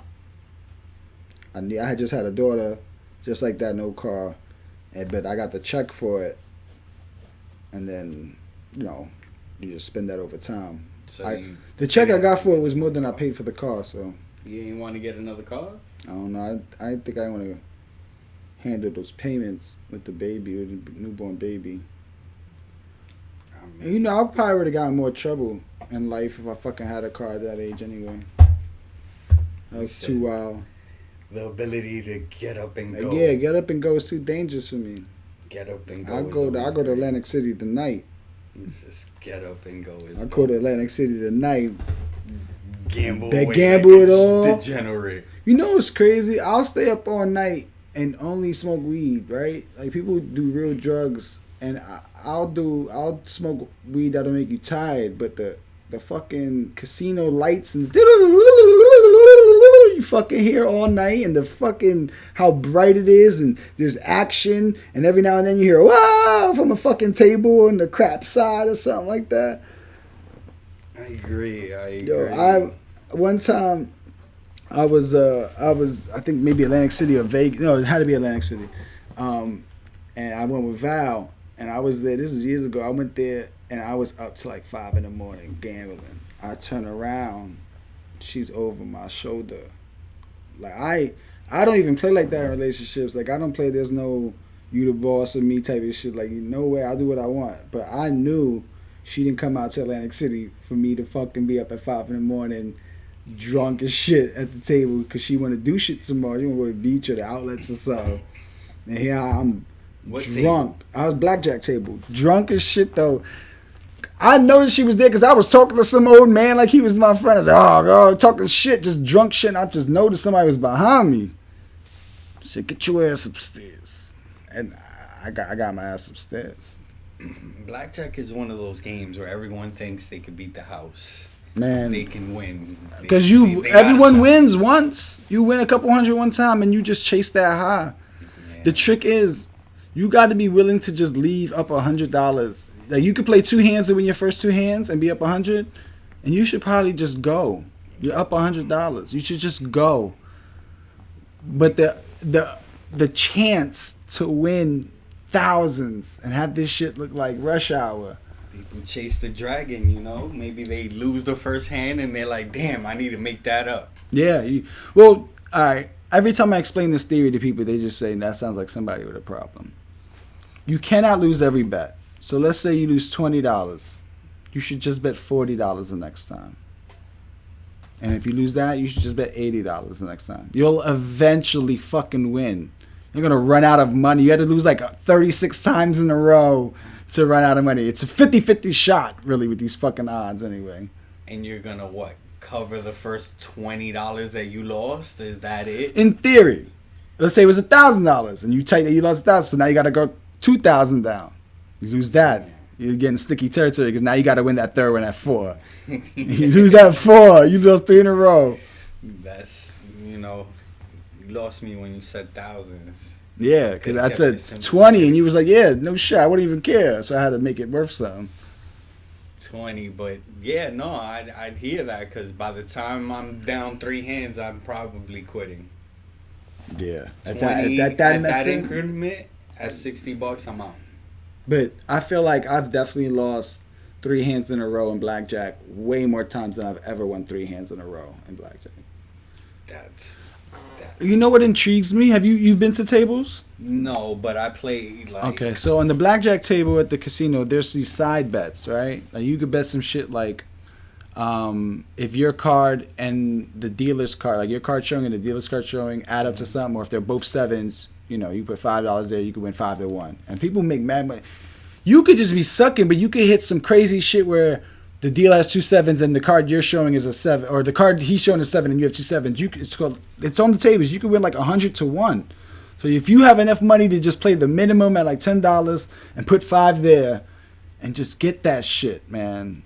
I had just had a daughter, just like that, no car, but I got the check for it, and then, you just spend that over time. So The check I got for it was more than I paid for the car, so you didn't want to get another car? I don't know. I think I want to handle those payments with the baby, with the newborn baby. I And, I probably would have gotten more trouble in life if I fucking had a car at that age anyway. That was too wild. The ability to get up and go. Yeah, get up and go is too dangerous for me. Get up and go. I go to Atlantic City tonight. Just get up and go. I go to Atlantic City tonight. Gamble. They away gamble like it all. Degenerate. You know what's crazy? I'll stay up all night and only smoke weed, right? Like people do real drugs, and I'll smoke weed that'll make you tired, but the fucking casino lights and you fucking hear all night, and the fucking how bright it is, and there's action, and every now and then you hear wow from a fucking table on the crap side or something like that. I agree. Yo, one time I was I think maybe Atlantic City or Vegas. No, it had to be Atlantic City. And I went with Val, and I was there. This is years ago. I went there, and I was up to like 5 a.m. gambling. I turn around, she's over my shoulder. Like I don't even play like that in relationships. Like I don't play. There's no you the boss of me type of shit. Like no way. I do what I want. But I knew she didn't come out to Atlantic City for me to fucking be up at 5 a.m. drunk as shit at the table because she want to do shit tomorrow. You want to go to the beach or the outlets or something. And here I'm What drunk. table? I was blackjack table. Drunk as shit though. I noticed she was there because I was talking to some old man like he was my friend. I said, oh, God, talking shit, just drunk shit. And I just noticed somebody was behind me. I said, get your ass upstairs. And I got my ass upstairs. Blackjack is one of those games where everyone thinks they could beat the house. Man. They can win. Because They everyone gotta wins once. You win a couple hundred one time and you just chase that high. Yeah. The trick is you got to be willing to just leave up $100. Like you could play 2 hands and win your first 2 hands and be up 100, and you should probably just go. You're up $100. You should just go. But the chance to win thousands and have this shit look like Rush Hour. People chase the dragon, you know. Maybe they lose the first hand and they're like, damn, I need to make that up. Yeah. Well, all right. Every time I explain this theory to people, they just say, that sounds like somebody with a problem. You cannot lose every bet. So let's say you lose $20. You should just bet $40 the next time. And if you lose that, you should just bet $80 the next time. You'll eventually fucking win. You're going to run out of money. You had to lose like 36 times in a row to run out of money. It's a 50-50 shot, really, with these fucking odds anyway. And you're going to what? Cover the first $20 that you lost? Is that it? In theory. Let's say it was $1,000 and you lost $1,000. So now you got to go $2,000 down. You lose that. You're getting sticky territory because now you got to win that third one at 4. You lose that 4. You lost 3 in a row. That's, you lost me when you said thousands. Yeah, because I Could've kept it said simple. 20 and you was like, yeah, no shit. I wouldn't even care. So I had to make it worth something. 20, but yeah, no, I'd hear that because by the time I'm down 3 hands, I'm probably quitting. Yeah. 20 At that method. increment, at $60, I'm out. But I feel like I've definitely lost 3 hands in a row in blackjack way more times than I've ever won 3 hands in a row in blackjack. That's You know what intrigues me? Have you've been to tables? no, but I play like Okay, so on the blackjack table at the casino, there's these side bets, right? Like you could bet some shit like, if your card and the dealer's card, like your card showing and the dealer's card showing, add up to something, or if they're both 7s, you put $5 there, you could win 5 to 1, and people make mad money. You could just be sucking, but you could hit some crazy shit where the dealer has 2 7s and the card you're showing is a 7, or the card he's showing is 7 and you have 2 7s. It's on the tables. You could win like 100 to 1. So if you have enough money to just play the minimum at like $10 and put 5 there, and just get that shit, man.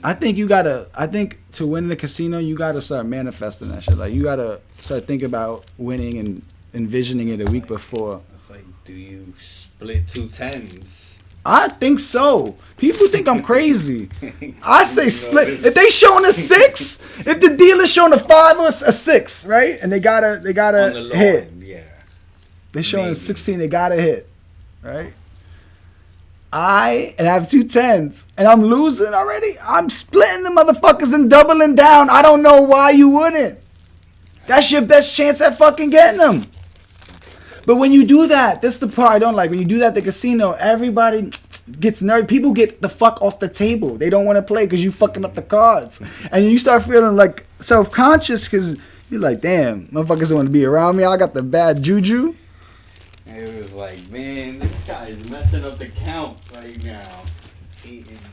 I think to win in the casino, you gotta start manifesting that shit. Like you gotta start thinking about winning and envisioning it a week before. It's like, do you split 2 10s? I think so. People think I'm crazy. I say split. If they showing a 6, if the dealer's showing a 5 or a 6, right, and they gotta On the low hit. end, yeah. They showing Maybe. 16, they gotta hit, right? I have 2 10s and I'm losing already. I'm splitting the motherfuckers and doubling down. I don't know why you wouldn't. That's your best chance at fucking getting them. But when you do that, this is the part I don't like. When you do that at the casino, everybody, gets nervous. People get the fuck off the table. They don't want to play because you fucking up the cards, and you start feeling like self-conscious because you're like, damn, motherfuckers want to be around me. I got the bad juju. It was like, man, this guy is messing up the count right now.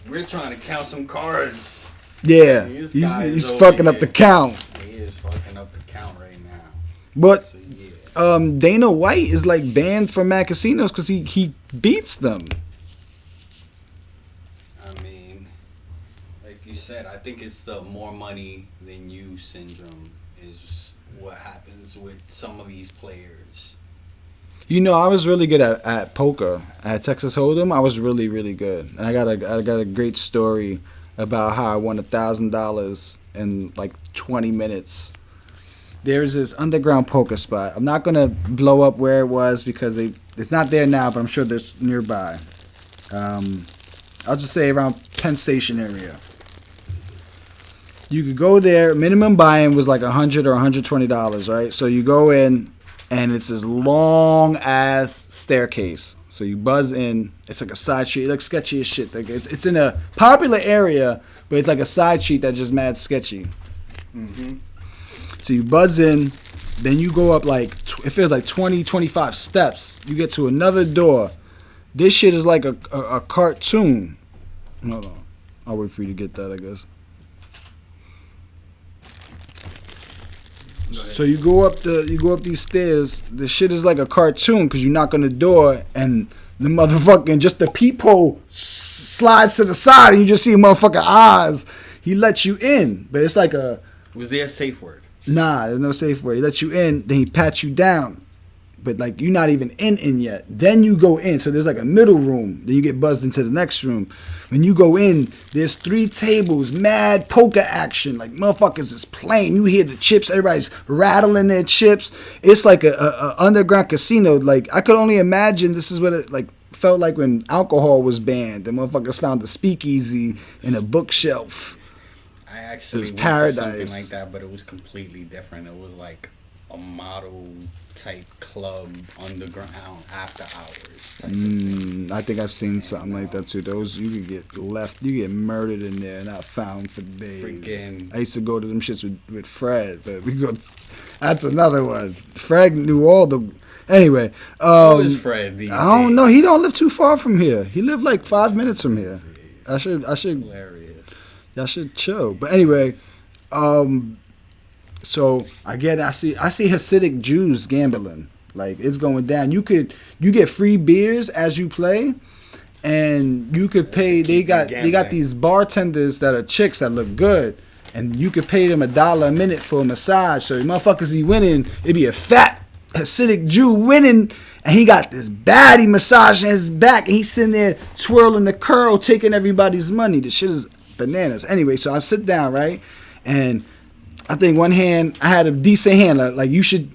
We're trying to count some cards. Yeah, This he's, guy is he's over fucking up here. the count. He is fucking up the count right now. But So, yeah. Dana White is like banned from Mad Casinos because he beats them. I mean, like you said, I think it's the more money than you syndrome is what happens with some of these players. You know, I was really good at poker at Texas Hold'em. I was really, really good, and I got a great story about how I won $1,000 in like 20 minutes. There's this underground poker spot. I'm not gonna blow up where it was because it's not there now, but I'm sure there's nearby. I'll just say around Penn Station area. You could go there. Minimum buy-in was like $100 or $120, right? So you go in, and it's this long ass staircase. So you buzz in. It's like a side street. It looks sketchy as shit. Like it's in a popular area, but it's like a side street that's just mad sketchy. Mm-hmm. So you buzz in, then you go up like, it feels like 20, 25 steps. You get to another door. This shit is like a cartoon. Hold on. I'll wait for you to get that, I guess. So you go up these stairs. The shit is like a cartoon because you knock on the door and the motherfucking just the peephole slides to the side and you just see a motherfucking eyes. He lets you in, but it's like a Was there a safe word? nah. There's no safe word. He lets you in, then he pats you down, but like you're not even in yet. Then you go in. So there's like a middle room. Then you get buzzed into the next room. When you go in, there's 3 tables, mad poker action. Like motherfuckers is playing. You hear the chips. Everybody's rattling their chips. It's like a underground casino. Like I could only imagine this is what it like felt like when alcohol was banned. The motherfuckers found the speakeasy in a bookshelf. I actually It was went to something paradise. like that, but it was completely different. It was like a model type club underground after hours type of thing. I think I've seen something like that too. Those you could get left, you get murdered in there and not found for days. Freaking- I used to go to them shits with Fred, but we go. That's another one. Fred knew all the. Anyway, How is Fred these I don't days? know. He don't live too far from here. He lived like 5 minutes from here. I should Hilarious. y'all should chill. But anyway, so I see Hasidic Jews gambling. Like it's going down. You get free beers as you play, and you could pay. They got these bartenders that are chicks that look good, and you could pay them $1 a minute for a massage. So the motherfuckers be winning. It be a fat Hasidic Jew winning, and he got this baddie massaging his back, and he's sitting there twirling the curl, taking everybody's money. The shit is bananas. Anyway, so I sit down, right, and I think one hand, I had a decent hand. Like you should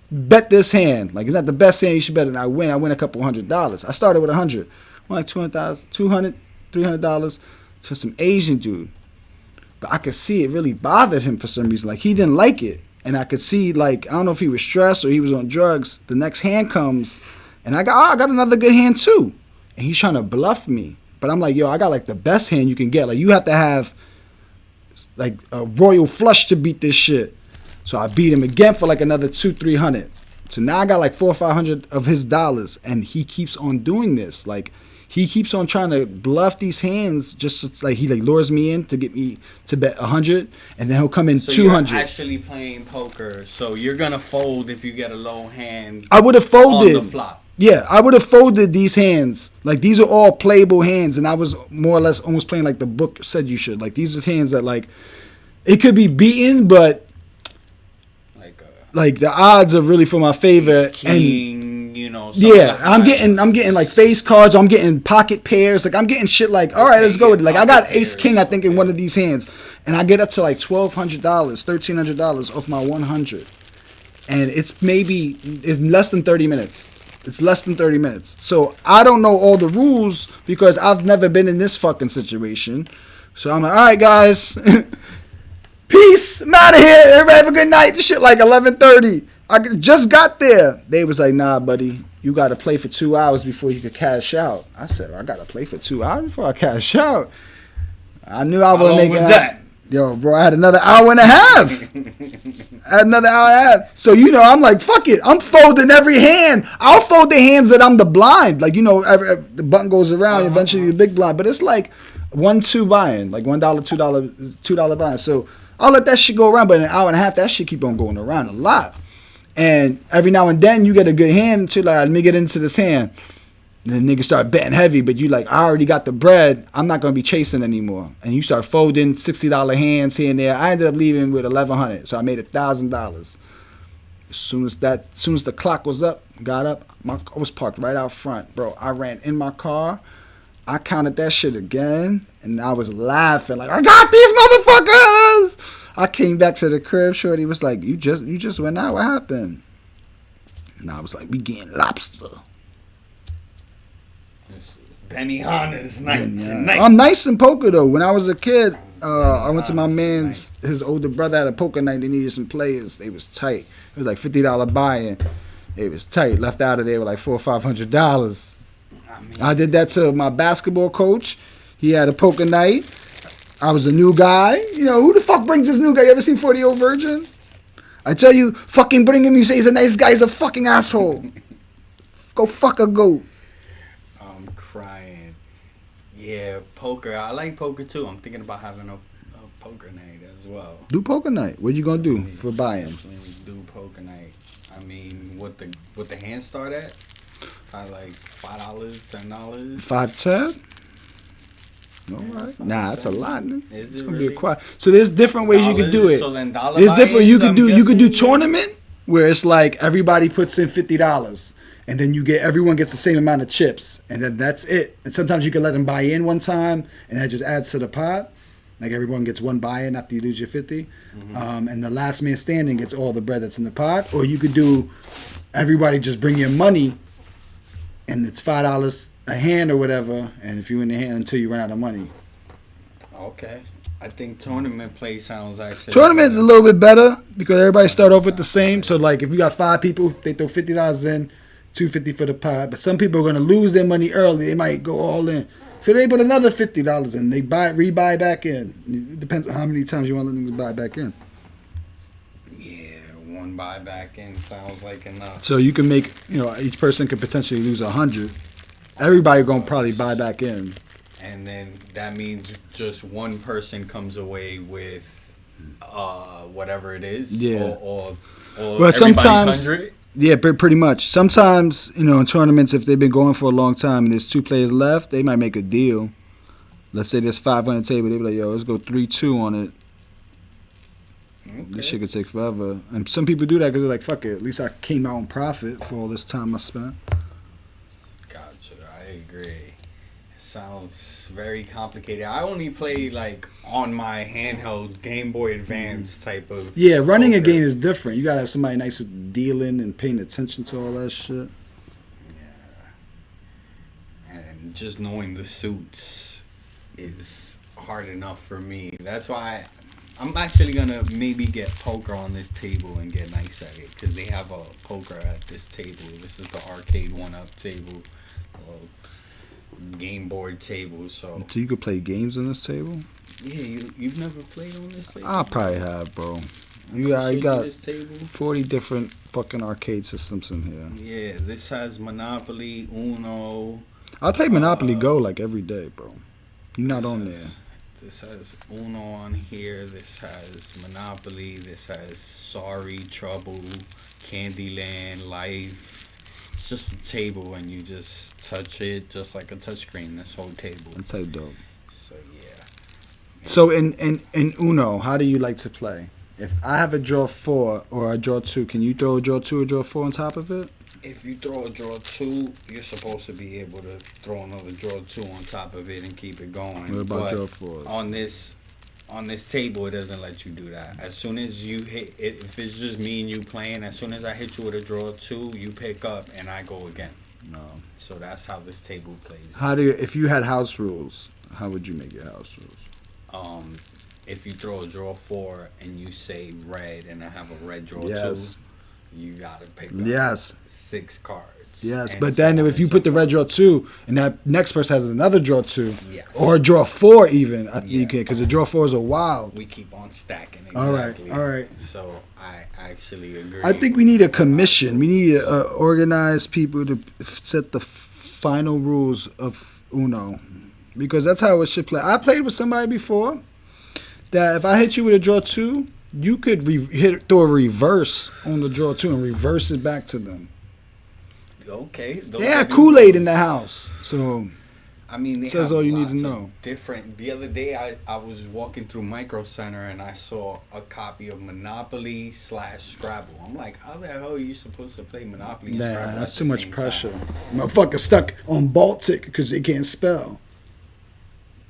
bet this hand. Like it's not the best hand, you should bet it. And I win a couple $100. I started with 100. Won like $200, $300 to some Asian dude. But I could see it really bothered him for some reason. Like he didn't like it. And I could see, like, I don't know if he was stressed or he was on drugs. The next hand comes, and I got another good hand too. And he's trying to bluff me. But I'm like, yo, I got like the best hand you can get. Like you have to have like a royal flush to beat this shit. So I beat him again for like another $200-300. So now I got like $400 or $500 of his dollars, and he keeps on doing this. Like he keeps on trying to bluff these hands. Just like he like lures me in to get me to bet 100, and then he'll come in So 200. you're actually playing poker, so you're gonna fold if you get a low hand. I would have folded. on the flop. Yeah, I would have folded these hands. Like these are all playable hands, and I was more or less almost playing like the book said you should. Like these are hands that like it could be beaten, but like the odds are really for my favor. King, you know. Yeah, I'm getting like face cards. I'm getting pocket pairs. Like I'm getting shit. Like all right, let's go with it. Like I got ace king, I think, in one of these hands, and I get up to like $1,200, $1,300 off my 100, and it's less than 30 minutes. It's less than 30 minutes. So I don't know all the rules because I've never been in this fucking situation. So I'm like, all right, guys. Peace. I'm out of here. Everybody have a good night. This shit like 11:30. just got there. They was like, nah, buddy, you got to play for 2 hours before you could cash out. I said, I got to play for 2 hours before I cash out. I knew I wasn't making that? Yo, bro, I had another hour and a half. So, I'm like, fuck it. I'm folding every hand. I'll fold the hands that I'm the blind. Like, the button goes around, eventually the big blind. But it's like 1-2 buying, like $1, $2 buying. So I'll let that shit go around. But in an hour and a half, that shit keep on going around a lot. And every now and then you get a good hand until like, let me get into this hand. And the niggas start betting heavy, but you like, I already got the bread. I'm not gonna be chasing anymore. And you start folding $60 hands here and there. I ended up leaving with $1,100, so I made $1,000. As soon as the clock was up, got up, I was parked right out front, bro. I ran in my car. I counted that shit again, and I was laughing like, I got these motherfuckers. I came back to the crib. Shorty was like, you just went out. What happened? And I was like, we getting lobster. Benihana's nice. I'm nice in poker though. When I was a kid, I went to my man's. His older brother had a poker night. They needed some players. They was tight. It was like $50 buy-in. It was tight. Left out of there with like $400 or $500. I did that to my basketball coach. He had a poker night. I was a new guy. Who the fuck brings this new guy? You ever seen 40-Year-Old Virgin? I tell you, fucking bring him. You say he's a nice guy. He's a fucking asshole. Go fuck a goat. Crying. Yeah, poker. I like poker too. I'm thinking about having a poker night as well. Do poker night. What you gonna do for buy-in? Do poker night. I mean, what the hands start at? Probably like $5, $10. $5, $10. All right. Nah, that's a lot. Is it's it gonna really? be a quiet. So there's different ways you can do it. So then dollar there's different. You could do guessing, tournament where it's like everybody puts in $50. And then everyone gets the same amount of chips, and then that's it. And sometimes you can let them buy in one time, and that just adds to the pot. Like everyone gets one buy-in after you lose your 50, and the last man standing gets all the bread that's in the pot. Or you could do everybody just bring your money, and it's $5 a hand or whatever. And if you in the hand until you run out of money. Okay, I think tournament play sounds actually. Tournament's a little bit better because everybody start off with the same. So like if you got 5 people, they throw $50 in. $250 for the pot, but some people are going to lose their money early. They might go all in, so they put another $50 in. They rebuy back in. It depends on how many times you want them to buy back in. Yeah, one buy back in sounds like enough. So you can make, each person could potentially lose 100. Everybody gonna probably buy back in, and then that means just one person comes away with whatever it is. Yeah. Or well, sometimes. 100? Yeah, pretty much. Sometimes, in tournaments, if they've been going for a long time and there's 2 players left, they might make a deal. Let's say there's 5 on the table. They be like, yo, let's go 3-2 on it. Okay. This shit could take forever. And some people do that because they're like, fuck it. At least I came out on profit for all this time I spent. Gotcha. I agree. It sounds very complicated. I only play, like, on my handheld Game Boy Advance type of. Yeah, running poker. a game is different. You gotta have somebody nice with dealing and paying attention to all that shit. Yeah. And just knowing the suits is hard enough for me. That's why I'm actually gonna maybe get poker on this table and get nice at it because they have a poker at this table. This is the arcade 1-up table, game board table. So you could play games on this table? Yeah, you've never played on this table? I probably have, bro. You got 40 different fucking arcade systems in here. Yeah, this has Monopoly, Uno. I play Monopoly Go like every day, bro. You're not on there. This has Uno on here. This has Monopoly. This has Sorry, Trouble, Candyland, Life. It's just a table and you just touch it just like a touchscreen. This whole table. That's how dope. So yeah. So in Uno, how do you like to play? If I have a draw 4 or a draw 2, can you throw a draw 2 or draw 4 on top of it? If you throw a draw 2, you're supposed to be able to throw another draw 2 on top of it and keep it going. What about but draw 4? On this table, it doesn't let you do that. As soon as you hit it, if it's just me and you playing, as soon as I hit you with a draw 2, you pick up and I go again. No. So that's how this table plays. If you had house rules, how would you make your house rules? If you throw a draw 4 and you say red and I have a red draw Yes. you gotta pick up Yes. 6 cards. Yes, and but so then on if and you so put the forth. red draw 2, and that next person has another draw 2, Yes. or draw 4 even, I think, Yeah. because the draw 4s are wild. we keep on stacking. All right, Exactly. all right. So I actually agree. I think we need a commission. We need organized people to set the final rules of Uno, because that's how it should play. I played with somebody before that if I hit you with a draw 2, you could throw a reverse on the draw 2 and reverse it back to them. Okay. those They had are new Kool-Aid in rules. the house, so I mean, they Says have all you need to lots of know. different. The other day, I was walking through Micro Center and I saw a copy of Monopoly / Scrabble. I'm like, how the hell are you supposed to play Monopoly and nah, Scrabble? that's at too the much same pressure. time? Motherfucker stuck on Baltic because they can't spell.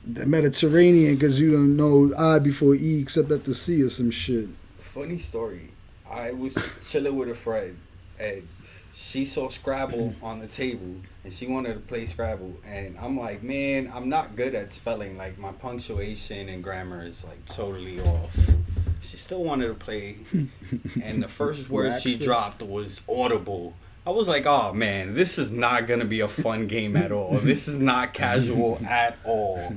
The Mediterranean because you don't know I before E except at the C or some shit. Funny story. I was chilling with a friend and she saw Scrabble on the table and she wanted to play Scrabble, and I'm like, man, I'm not good at spelling. Like, my punctuation and grammar is like totally off. She still wanted to play, and the first word she Waxed it. dropped was audible. I was like, oh man, this is not gonna be a fun game at all. This is not casual at all.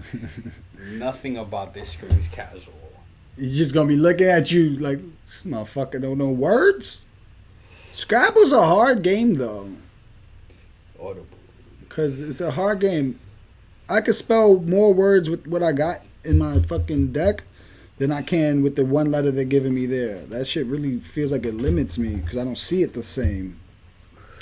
Nothing about this screams casual. He's just gonna be looking at you like this motherfucker don't know words. Scrabble's a hard game though, Audible. cause it's a hard game. I could spell more words with what I got in my fucking deck than I can with the one letter they're giving me there. That shit really feels like it limits me because I don't see it the same.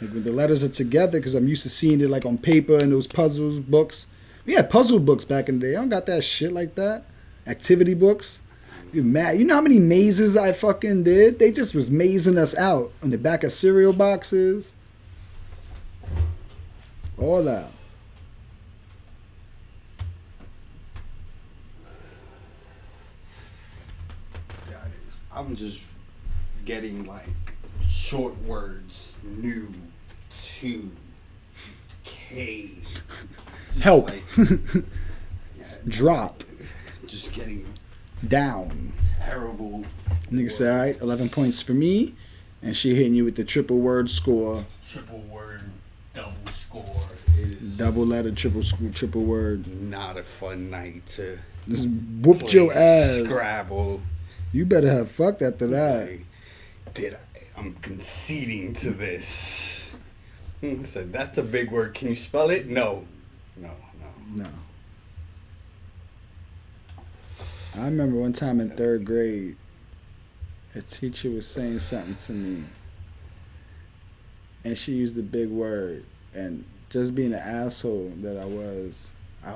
Like when the letters are together, because I'm used to seeing it like on paper and those puzzles books. We had puzzle books back in the day. I don't got that shit like that. Activity books. You're mad. You know how many mazes I fucking did? They just was mazing us out on the back of cereal boxes. All that. I'm just getting like short words, new, to, K. Just Help. like, yeah, Drop. just getting Down. terrible. Nigga said, all right, 11 points for me. And she hitting you with the triple word score. Triple word, double score. It is Double letter, triple word. not a fun night to Just whooped play your ass. Scrabble. You better have fucked after that. Like, I'm conceding to this. Said, that's a big word. Can you spell it? No. No. I remember one time in 3rd grade, a teacher was saying something to me, and she used a big word, and just being the asshole that I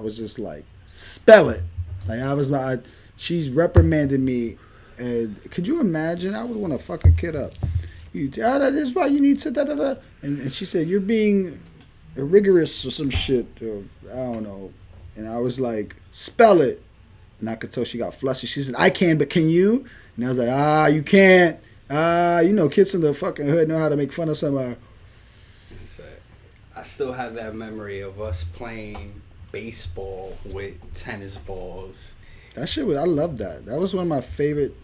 was just like, spell it. Like she's reprimanded me, and could you imagine? I would want to fuck a kid up. That is why you need to da da da. And she said you're being rigorous or some shit, or I don't know. And I was like, spell it. And I could tell she got flustered. She said, I can, but can you? And I was like, you can't. Kids in the fucking hood know how to make fun of somebody. I still have that memory of us playing baseball with tennis balls. That shit I loved that. That was one of my favorite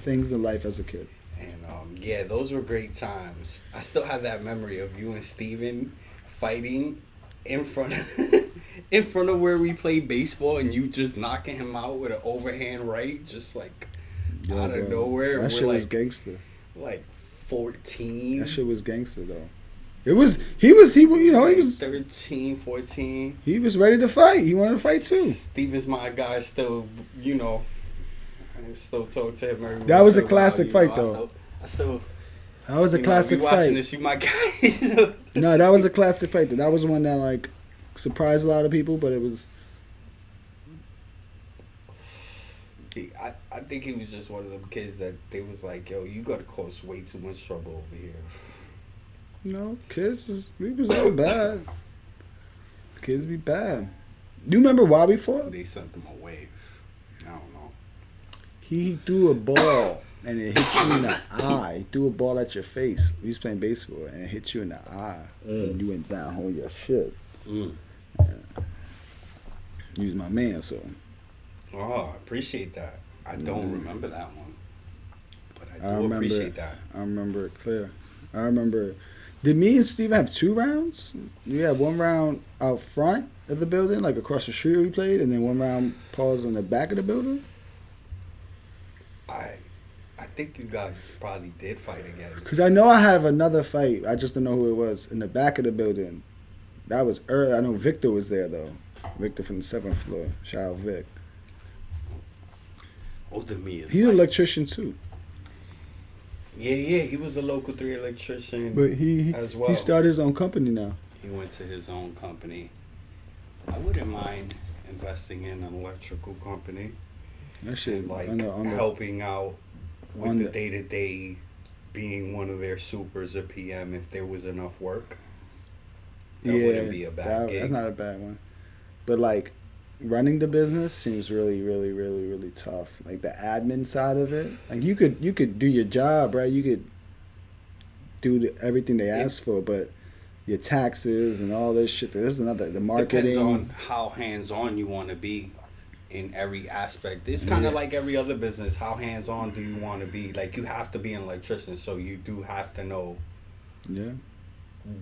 things in life as a kid. And yeah, those were great times. I still have that memory of you and Steven fighting in front of where we played baseball, and you just knocking him out with an overhand right, just like out of nowhere. That shit was gangster. Like 14. That shit was gangster though. He was 13, 14. He was ready to fight. He wanted to fight too. Steven's my guy. Still, I still talk to him every That once was in a while, classic fight, though. I still. That was a classic you watching fight. this, you my guy. No, that was a classic fight. That was one that like surprised a lot of people, but it was. I think he was just one of them kids that they was like, yo, you gotta cause way too much trouble over here. We was all bad. Kids be bad. You remember why we fought? They sent him away. I don't know. He threw a ball and it hit you in the eye. He threw a ball at your face. We was playing baseball and it hit you in the eye. And you went down on your shit. Mm. He was my man, so. Oh, I appreciate that. I don't remember that one. But I do remember appreciate that. I remember it clear. I remember. Did me and Steve have 2 rounds? We had 1 round out front of the building, like across the street we played, and then 1 round pause on the back of the building. I think you guys probably did fight again. Because I know I have another fight. I just don't know who it was. In the back of the building. That was early. I know Victor was there, though. Victor from the 7th floor. Shout out Vic. Older me is He's an like, electrician, too. Yeah, he was a local 3 electrician. But he as well. he started his own company now. He went to his own company. I wouldn't mind investing in an electrical company. That shit, And like on the, helping out with on the the- day-to-day, being one of their supers or PM if there was enough work. That wouldn't be a bad gig. That's not a bad one. But like running the business seems really, really, really, really tough. Like the admin side of it. Like you could do your job, right? You could do everything they ask for, but your taxes and all this shit. There's another the marketing. Depends on how hands-on you want to be in every aspect. It's kind of like every other business. How hands-on do you want to be? Like you have to be an electrician, so you do have to know Yeah.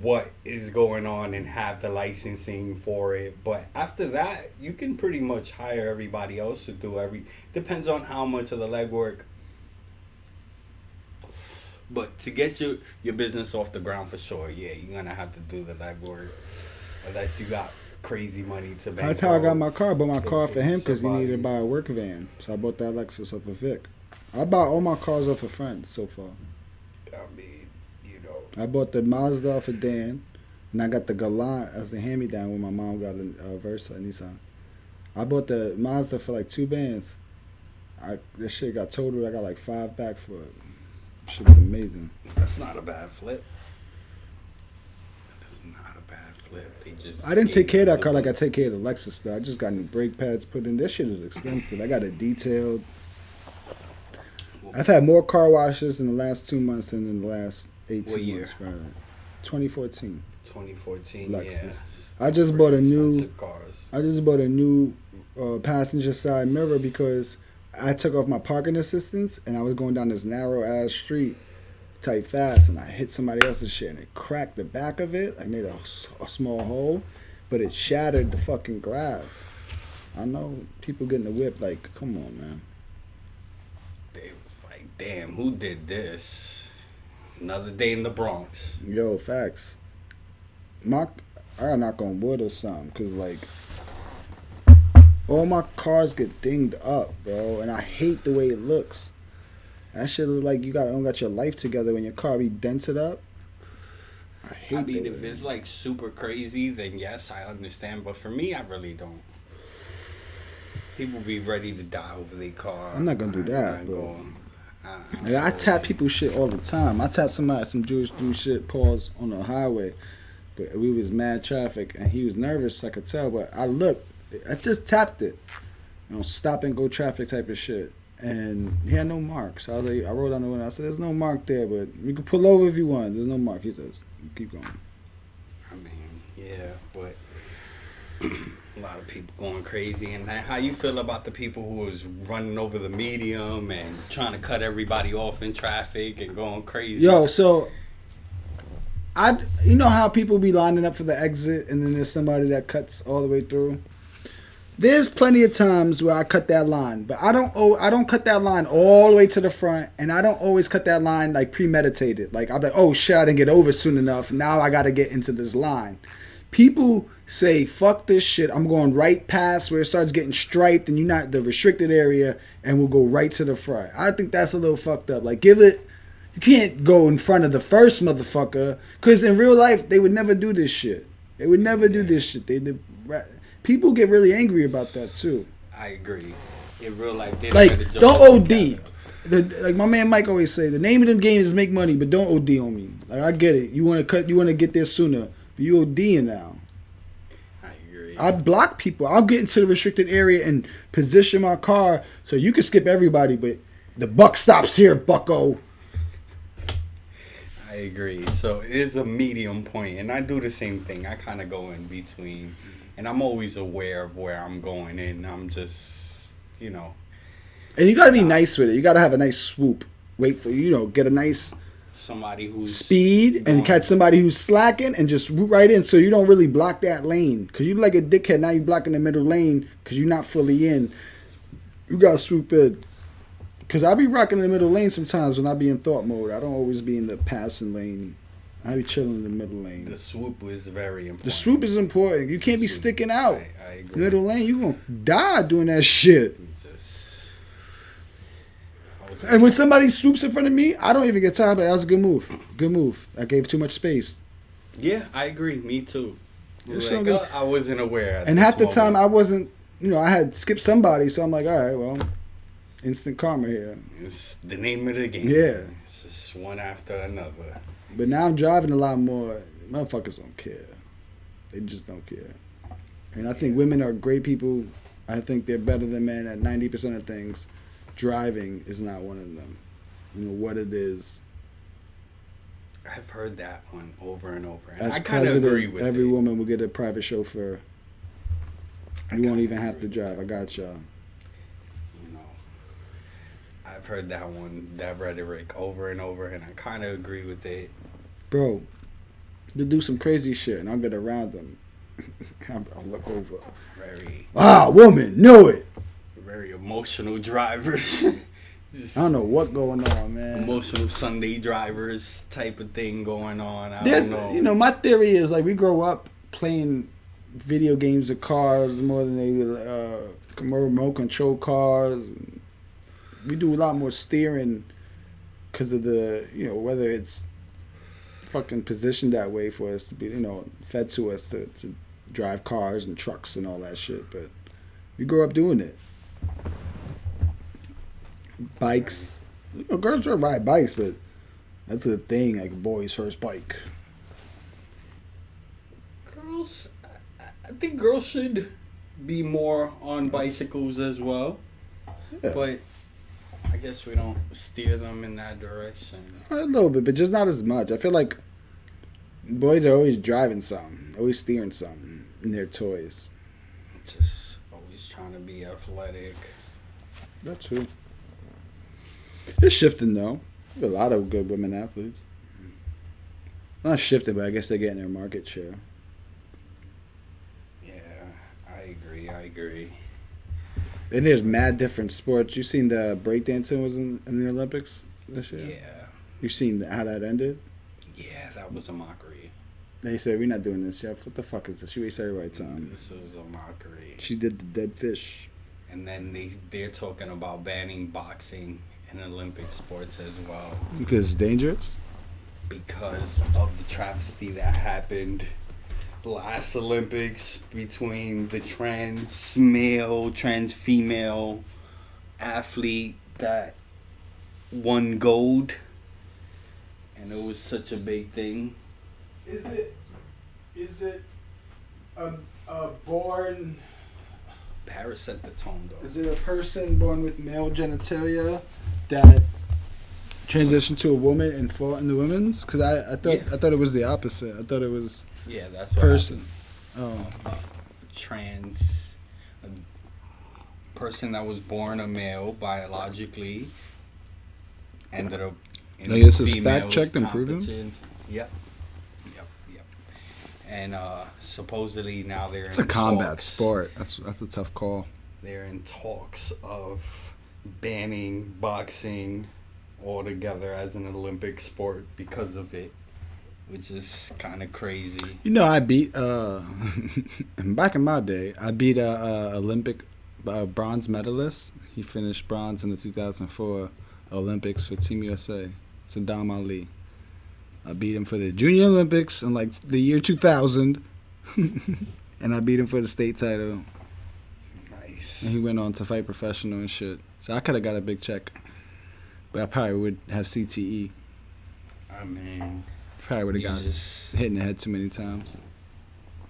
what is going on and have the licensing for it. But after that, you can pretty much hire everybody else to do depends on how much of the legwork. But to get your business off the ground for sure, yeah, you're gonna have to do the legwork. Unless you got crazy money to make. That's how I got my car. I bought my car for him because he somebody- needed to buy a work van. So I bought that Lexus off of Vic. I bought all my cars off of friends so far. I mean, you know. I bought the Mazda off of Dan, and I got the Galant as a hand-me-down when my mom got a Versa Nissan. I bought the Mazda for like 2 bands. This shit got totaled. I got like 5 back for it. Shit was amazing. That's not a bad flip. That's not a bad flip. They just. I didn't take gave care of you that car a- like I take care of the Lexus though. I just got new brake pads put in. This shit is expensive. I got it detailed. I've had more car washes in the last 2 months than in the last 18 What year? months. Right? 2014. 2014. Lexus. Yeah. I just bought a new. Expensive cars. I just bought a new passenger side mirror because I took off my parking assistance and I was going down this narrow ass street type fast and I hit somebody else's shit and it cracked the back of it. I made a small hole, but it shattered the fucking glass. I know people getting the whip like, come on, man. They was like, damn, who did this? Another day in the Bronx. Yo, facts. I gotta knock on wood or something because like all my cars get dinged up, bro, and I hate the way it looks. That shit look like you don't got your life together when your car be dented up. I hate I mean, the if way. it's like super crazy, then yes, I understand. But for me, I really don't. People be ready to die over their car. I'm not gonna do that, I'm bro. going- Like, I tap people's shit all the time. I tap some Jewish dude shit, pause on the highway. But we was mad traffic and he was nervous, I could tell. But I looked, I just tapped it. Stop and go traffic type of shit. And he had no mark. So I was like, I rolled down the window. I said, there's no mark there, but you can pull over if you want. There's no mark. He says, keep going. I mean, yeah, but a lot of people going crazy. And how you feel about the people who was running over the medium and trying to cut everybody off in traffic and going crazy? Yo, so you know how people be lining up for the exit and then there's somebody that cuts all the way through? There's plenty of times where I cut that line, but I don't cut that line all the way to the front, and I don't always cut that line like premeditated. Like I'm like, oh shit, I didn't get over soon enough. Now I got to get into this line. People say, fuck this shit. I'm going right past where it starts getting striped, and you're not the restricted area, and we'll go right to the front. I think that's a little fucked up. Like you can't go in front of the first motherfucker, because in real life they would never do this shit. They would never do this shit. People get really angry about that too. I agree. In real life, they Like, gotta jump don't over OD. the Like my man Mike always say, the name of the game is make money, but don't OD on me. Like I get it. You want to get there sooner, but you ODing now. I agree. I block people. I'll get into the restricted area and position my car so you can skip everybody, but the buck stops here, bucko. I agree. So it is a medium point, and I do the same thing. I kind of go in between, and I'm always aware of where I'm going, and I'm just, And you gotta be nice with it. You gotta have a nice swoop. Wait for get a nice somebody who's speed and going- catch somebody who's slacking and just root right in, so you don't really block that lane. Cause you like a dickhead, now you blocking the middle lane because you're not fully in. You gotta swoop in. Cause I be rocking the middle lane sometimes when I be in thought mode. I don't always be in the passing lane. I be chilling in the middle lane. The swoop is very important. The swoop is important. You can't be Swoop. sticking out. I agree. Middle lane, you gonna die doing that shit. Just- I was- And when somebody swoops in front of me, I don't even get tired. But that was a good move. Good move. I gave too much space. Yeah, I agree. Me too. It's Like, so good. I wasn't aware. at And this half the time moment. I wasn't, I had skipped somebody, so I'm like, all right, well, instant karma here. It's the name of the game. Yeah. It's just one after another. But now I'm driving a lot more. Motherfuckers don't care. They just don't care. And I think women are great people. I think they're better than men at 90% of things. Driving is not one of them. You know what it is. I've heard that one over and over. And As I kind of agree president, with every it. woman will get a private chauffeur. You won't even have to drive. I got y'all. You know, I've heard that rhetoric over and over, and I kind of agree with it. Bro, they do some crazy shit, and I'll get around them. I'll look over. Very, Woman, knew it. very emotional drivers. Just I don't know what going on, man. emotional Sunday drivers type of thing going on. I There's, don't know. my theory is like we grow up playing video games of cars more than they remote control cars. We do a lot more steering because of the whether it's fucking positioned that way for us to be fed to us to drive cars and trucks and all that shit. But we grow up doing it. Bikes, girls ride bikes, but that's a thing, like a boy's first bike. Girls, I think girls should be more on bicycles as well. Yeah. But I guess we don't steer them in that direction. A little bit, but just not as much. I feel like boys are always driving something, always steering something in their toys. Just always trying to be athletic. That's true. It's shifting though. There's a lot of good women athletes. Not shifting, but I guess they're getting their market share. Yeah, I agree. And there's mad different sports. You seen the breakdancing was in the Olympics this year? Yeah. You seen how that ended? Yeah, that was a mockery. They said, we're not doing this, Jeff. What the fuck is this? You waste everybody's time. This was a mockery. She did the dead fish. And then they're talking about banning boxing in Olympic sports as well Because it's dangerous? because of the travesty that happened last Olympics between the trans female athlete that won gold, and it was such a big thing. Is it a born... Paris set the tone though. Is it a person born with male genitalia that transitioned to a woman and fought in the women's? Because I thought it was the opposite. I thought it was Yeah, that's what person. happened. Oh, A person that was born a male biologically ended up in Like, this is females fact-checked and proven? competition. Yep. And supposedly now they're it's in a combat talks. sport. That's a tough call. They're in talks of banning boxing altogether as an Olympic sport because of it, which is kind of crazy. I beat back in my day. I beat a Olympic bronze medalist. He finished bronze in the 2004 Olympics for Team USA. Saddam Ali. I beat him for the Junior Olympics in like the year 2000, and I beat him for the state title. Nice. And he went on to fight professional and shit. So I could have got a big check, but I probably would have CTE. I mean, Probably would have you got just hit in the head too many times.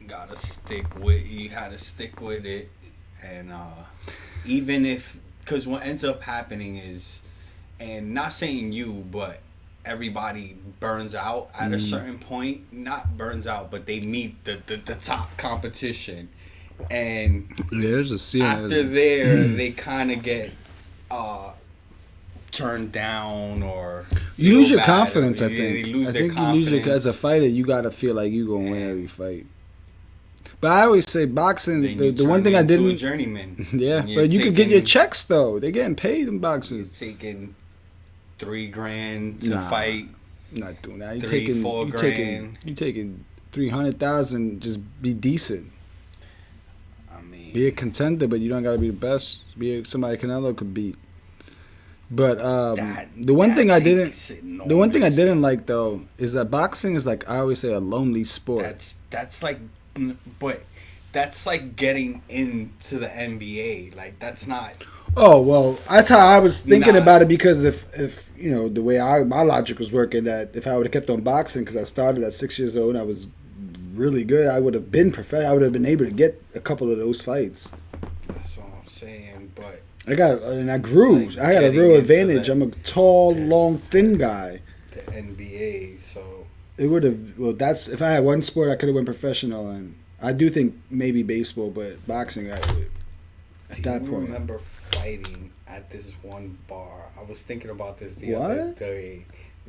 gotta stick with. You had to stick with it, and even if, because what ends up happening is, and not saying you, but everybody burns out at a certain point. Not burns out, but they meet the top competition, and There's a scene. after there they kind of get turned down, or You lose your bad. confidence. I They think. lose I their think you lose your as a confidence. fighter. You gotta feel like you gonna win every fight. But I always say boxing. Then The you one turn thing I into a didn't. journeyman. Yeah, And you're but you could get your taking- checks though. They're getting paid in You're boxing. taking $3,000 to Nah. fight. Not doing that. You 3, taking 4 you grand. taking you taking 300,000. Just be decent. I mean, Be a contender, but you don't gotta be the best. Be somebody Canelo could beat. But the one thing I didn't, the one thing I didn't like though is that boxing is like I always say a lonely sport. That's like, but that's like getting into the NBA. Like that's not. Oh well, that's how I was thinking Nah. about it because if you know the way my logic was working, that if I would have kept on boxing because I started at 6 years old and I was really good, I would have been I would have been able to get a couple of those fights. That's what I'm saying, but I grew. It's like I got a getting real into advantage. that- I'm a tall, long, thin guy. the NBA. So It would have. Well, that's if I had one sport, I could have went professional, and I do think maybe baseball, but boxing. At do that you point, remember fighting at this one bar? I was thinking about this the What? other day.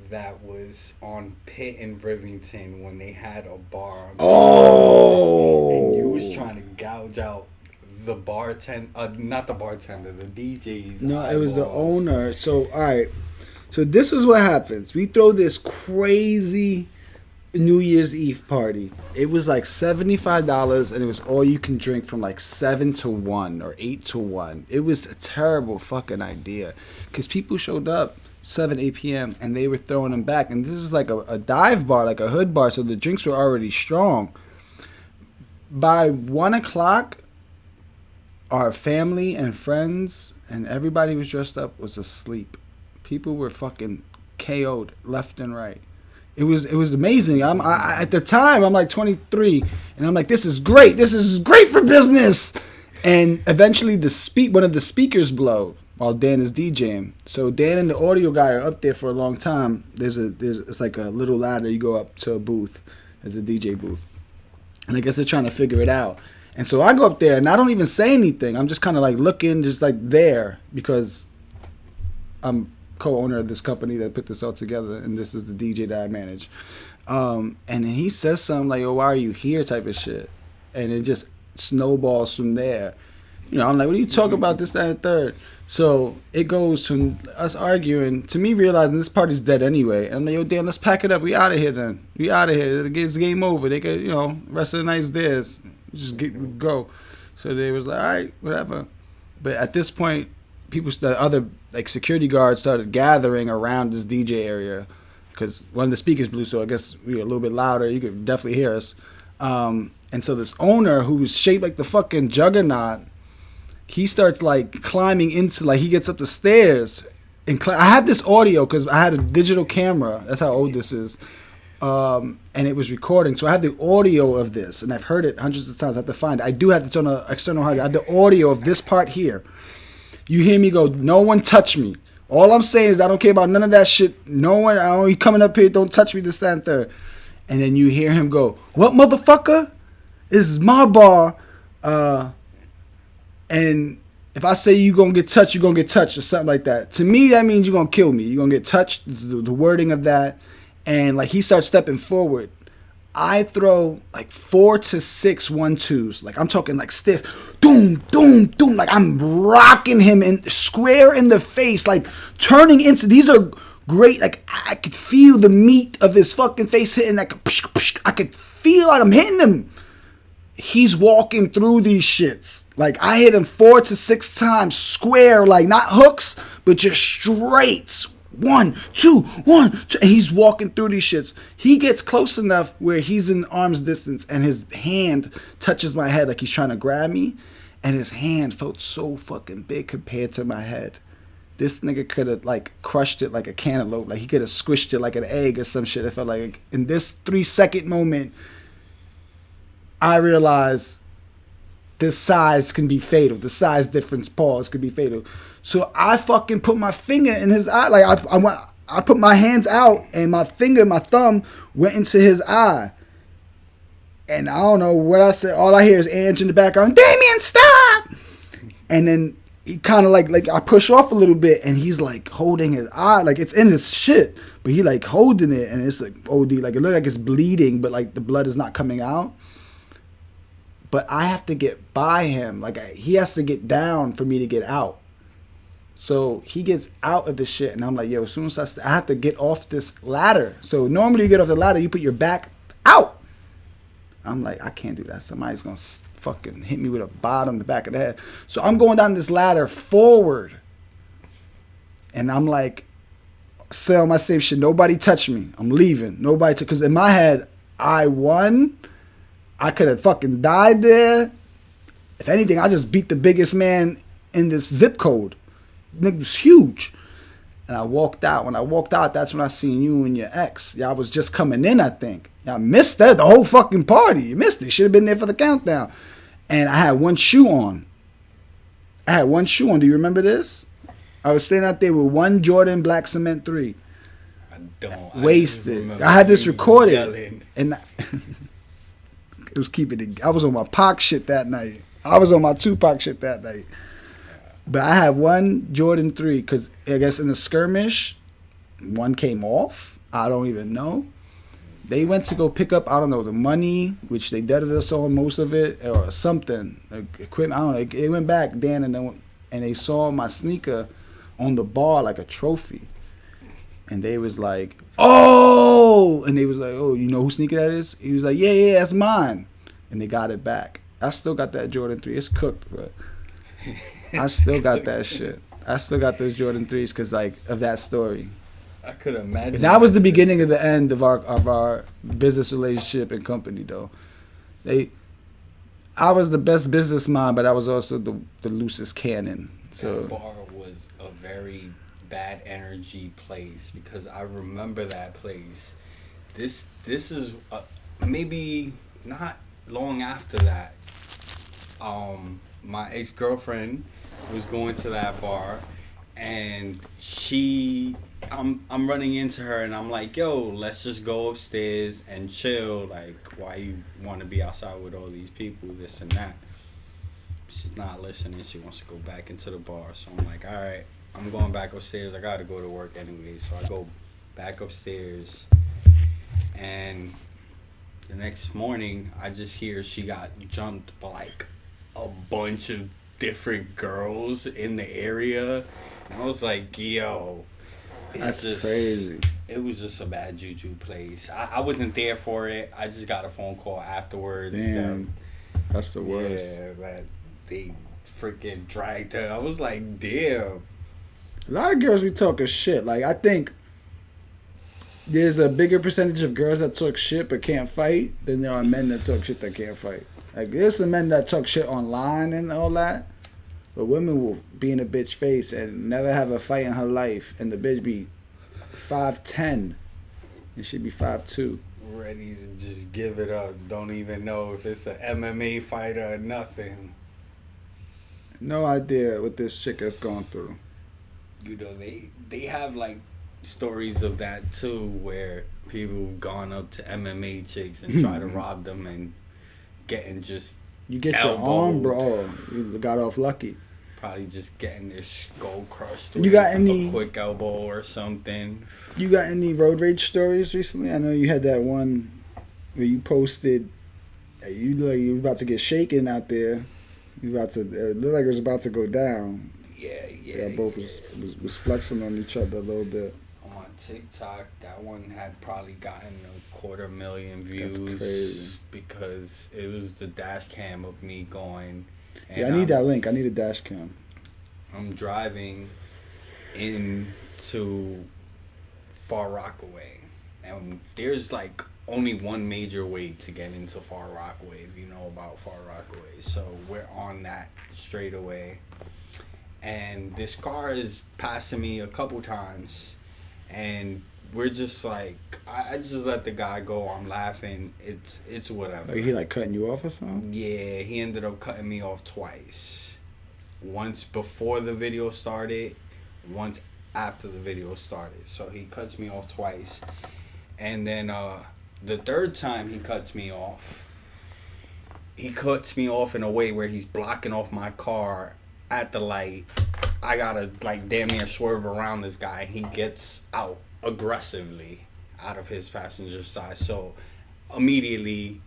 That was on Pitt and Rivington when they had a bar. And you was trying to gouge out the bartender, not the bartender, the DJ's. No, it was the eyeballs. owner. So all right, so this is what happens. We throw this crazy New Year's Eve party. It was like $75, and it was all you can drink from like 7 to 1 or 8 to 1. It was a terrible fucking idea because people showed up 7, 8 p.m. and they were throwing them back. And this is like a dive bar, like a hood bar, so the drinks were already strong. By 1 o'clock, our family and friends and everybody was dressed up was asleep. People were fucking KO'd left and right. It was amazing. At the time I'm like 23 and I'm like, this is great. This is great for business. And eventually one of the speakers blow while Dan is DJing. So Dan and the audio guy are up there for a long time. It's like a little ladder. You go up to a booth. There's a DJ booth. And I guess they're trying to figure it out. And so I go up there and I don't even say anything. I'm just kind of like looking, just like there, because I'm co-owner of this company that put this all together, and this is the DJ that I manage. And then he says something like, "Oh, why are you here?" type of shit, and it just snowballs from there. You know, I'm like, "What are you talking about? This, that, and the third?" So it goes from us arguing to me realizing this party's dead anyway. And I'm like, "Yo, Dan, let's pack it up. We out of here then. We out of here. It's game over. They could, rest of the night's theirs. Just go." So they was like, "All right, whatever." But at this point, the other like security guards started gathering around this DJ area because one of the speakers blew. So I guess we were a little bit louder. You could definitely hear us. And so this owner, who was shaped like the fucking juggernaut, he starts like climbing into, like he gets up the stairs. And I had this audio because I had a digital camera. That's how old this is. And it was recording. So I have the audio of this, and I've heard it hundreds of times. I have to find it. I do have it on an external hard drive. I have the audio of this part here. You hear me go, "No one touch me." All I'm saying is I don't care about none of that shit. No one, I only coming up here, don't touch me, this, that, and third. And then you hear him go, "What, motherfucker? This is my bar. And if I say you gonna get touched, you're gonna get touched," or something like that. To me, that means you're gonna kill me. You're gonna get touched. This is the wording of that. And like he starts stepping forward. I throw like 4 to 6 1-2s. Like I'm talking like stiff. Doom, doom, doom. Like I'm rocking him in square in the face. Like turning into, these are great. Like I could feel the meat of his fucking face hitting. Like I could feel like I'm hitting him. He's walking through these shits. Like I hit him 4 to 6 times square, like not hooks, but just straights. 1, 2, 1, 2. And he's walking through these shits. He gets close enough where he's in arm's distance and his hand touches my head like he's trying to grab me. And his hand felt so fucking big compared to my head. This nigga could have like crushed it like a cantaloupe. Like he could have squished it like an egg or some shit. I felt like in this 3-second moment, I realized this size can be fatal. The size difference pause could be fatal. So I fucking put my finger in his eye. Like I put my hands out and my thumb went into his eye. And I don't know what I said. All I hear is Ange in the background, "Damien, stop!" And then he kind of like I push off a little bit, and he's like holding his eye, like it's in his shit, but he like holding it, and it's like OD, like it looks like it's bleeding, but like the blood is not coming out. But I have to get by him, like he has to get down for me to get out. So he gets out of the shit, and I'm like, yo, as soon as I have to get off this ladder. So normally you get off the ladder, you put your back out. I'm like, I can't do that. Somebody's gonna fucking hit me with a bottom in the back of the head. So I'm going down this ladder forward, and I'm like, sell my same shit. Nobody touch me. I'm leaving. Nobody touch. Because in my head, I won. I could have fucking died there. If anything, I just beat the biggest man in this zip code. Nigga was huge. And I walked out. When I walked out, that's when I seen you and your ex. Y'all was just coming in, I think. Y'all missed that, the whole fucking party. You missed it. Should have been there for the countdown. And I had one shoe on. Do you remember this? I was standing out there with one Jordan Black Cement 3. I don't. Wasted. I had this recorded. Yelling. And it was keeping it. I was on my Pac shit that night. I was on my Tupac shit that night. But I had one Jordan 3 because I guess in the skirmish, one came off. I don't even know. They went to go pick up, I don't know, the money, which they deaded us on most of it, or something. Like equipment, I don't know. They went back, Dan, and they saw my sneaker on the bar like a trophy. And they was like, oh! And they was like, oh, you know whose sneaker that is? He was like, yeah, that's mine. And they got it back. I still got that Jordan 3. It's cooked, but I still got that shit. I still got those Jordan 3s because, like, of that story. I could imagine. And that was the beginning of the end of our business relationship and company, though. I was the best business mind, but I was also the loosest cannon. So that bar was a very bad energy place because I remember that place. This is maybe not long after that. My ex-girlfriend was going to that bar, and I'm running into her, and I'm like, yo, let's just go upstairs and chill. Like, why you want to be outside with all these people, this and that? She's not listening. She wants to go back into the bar. So I'm like, all right, I'm going back upstairs. I got to go to work anyway. So I go back upstairs, and the next morning, I just hear she got jumped by like a bunch of different girls in the area. And I was like, yo, that's just crazy. It was just a bad juju place. I wasn't there for it. I just got a phone call afterwards. Damn, that's the worst. Yeah, that they freaking dragged her. I was like, damn. A lot of girls be talking shit. Like, I think there's a bigger percentage of girls that talk shit but can't fight than there are men that talk shit that can't fight. Like, there's some men that talk shit online and all that, but women will be in a bitch face and never have a fight in her life, and the bitch be 5'10", and she be 5'2". Ready to just give it up. Don't even know if it's an MMA fighter or nothing. No idea what this chick has gone through. You know, they have like stories of that too, where people have gone up to MMA chicks and try to rob them and getting just you get elbowed. Your arm, bro. You got off lucky. Probably just getting their skull crushed. You got any a quick elbow or something? You got any road rage stories recently? I know you had that one where you posted. You look like you were about to get shaken out there. You about to it looked like it was about to go down. Yeah. Both was flexing on each other a little bit. On TikTok, that one had probably gotten 250,000 views. That's crazy. Because it was the dash cam of me going. And yeah, I need that link. I need a dash cam. I'm driving into Far Rockaway, and there's like only one major way to get into Far Rockaway, if you know about Far Rockaway. So we're on that straightaway, and this car is passing me a couple times, and we're just like, I just let the guy go. I'm laughing. It's whatever. Like he like cutting you off or something? Yeah, he ended up cutting me off twice. Once before the video started, once after the video started. So he cuts me off twice. And then the third time he cuts me off in a way where he's blocking off my car at the light. I gotta like damn near swerve around this guy. He gets out aggressively out of his passenger side. So immediately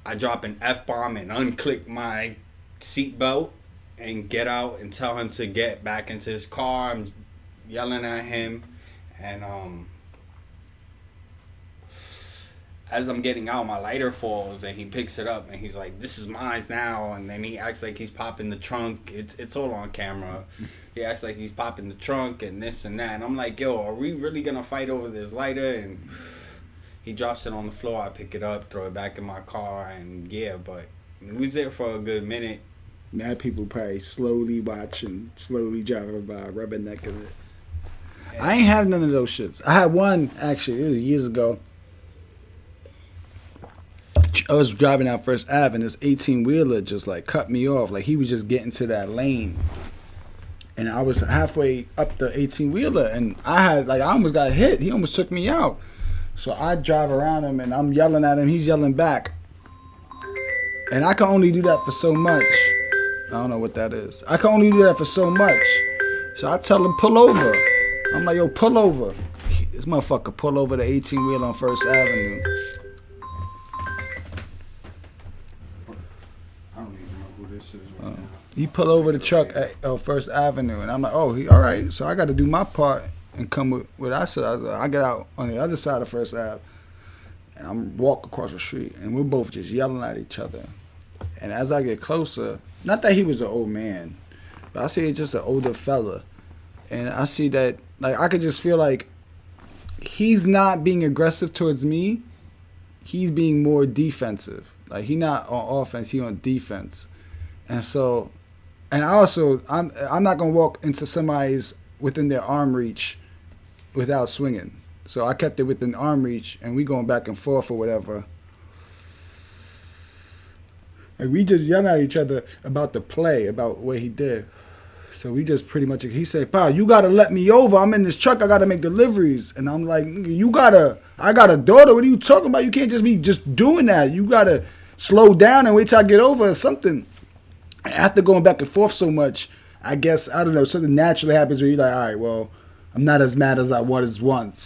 I drop an F-bomb and unclick my seatbelt and get out and tell him to get back into his car. I'm yelling at him, and as I'm getting out, my lighter falls, and he picks it up, and he's like, "This is mine now." And then he acts like he's popping the trunk. It's all on camera. He acts like he's popping the trunk and this and that. And I'm like, "Yo, are we really gonna fight over this lighter?" And he drops it on the floor. I pick it up, throw it back in my car, and yeah. But we was there for a good minute. Now people probably slowly watching, slowly driving by, rubbernecking it. I ain't have none of those shits. I had one, actually, it was years ago. I was driving out First Ave, and this 18-wheeler just, like, cut me off. Like, he was just getting to that lane. And I was halfway up the 18-wheeler, and I almost got hit. He almost took me out. So I drive around him, and I'm yelling at him. He's yelling back. And I can only do that for so much. I don't know what that is. I can only do that for so much. So I tell him, pull over. I'm like, yo, pull over. This motherfucker pull over the 18-wheeler on First Avenue. I don't even know who this is right now. He pull over the truck at First Avenue, and I'm like, oh, he all right. So I got to do my part and come with what I said. I get out on the other side of First Ave, and I'm walk across the street, and we're both just yelling at each other. And as I get closer, not that he was an old man, but I see it's just an older fella, and I see that, like, I could just feel like he's not being aggressive towards me. He's being more defensive. Like, he not on offense, he on defense. And so, and I also, I'm not gonna walk into somebody's within their arm reach without swinging. So I kept it within arm reach, and we going back and forth or whatever. And we just yelling at each other about the play, about what he did. So we just pretty much, he said, "Pa, you gotta let me over. I'm in this truck. I gotta make deliveries." And I'm like, I got a daughter. What are you talking about? You can't just be just doing that. You gotta slow down and wait till I get over or something. And after going back and forth so much, I guess, I don't know, something naturally happens where you're like, all right, well, I'm not as mad as I once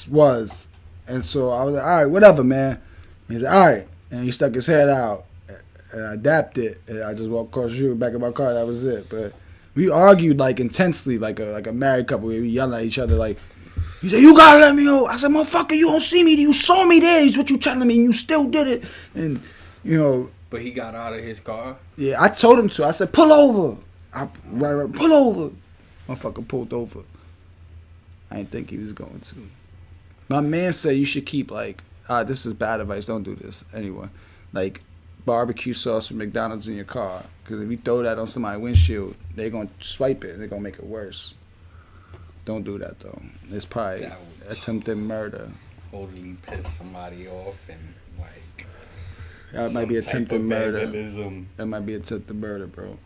was. And so I was like, all right, whatever, man. He's like, all right. And he stuck his head out. And I dapped it. And I just walked across the street back in my car. That was it. But we argued, like, intensely, like a married couple. We yelling at each other, like, he said, "You gotta let me go." I said, "Motherfucker, you don't see me. You saw me there. Is what you telling me, and you still did it." And, you know. But he got out of his car? Yeah, I told him to. I said, "Pull over." Right, pull over. Motherfucker pulled over. I didn't think he was going to. My man said you should keep, like, this is bad advice. Don't do this. Anyway, like, barbecue sauce from McDonald's in your car. Because if you throw that on somebody's windshield, they're going to swipe it and they're going to make it worse. Don't do that, though. It's probably attempted murder. Totally piss somebody off and, like, that might be attempted murder. vandalism. That might be attempted murder, bro.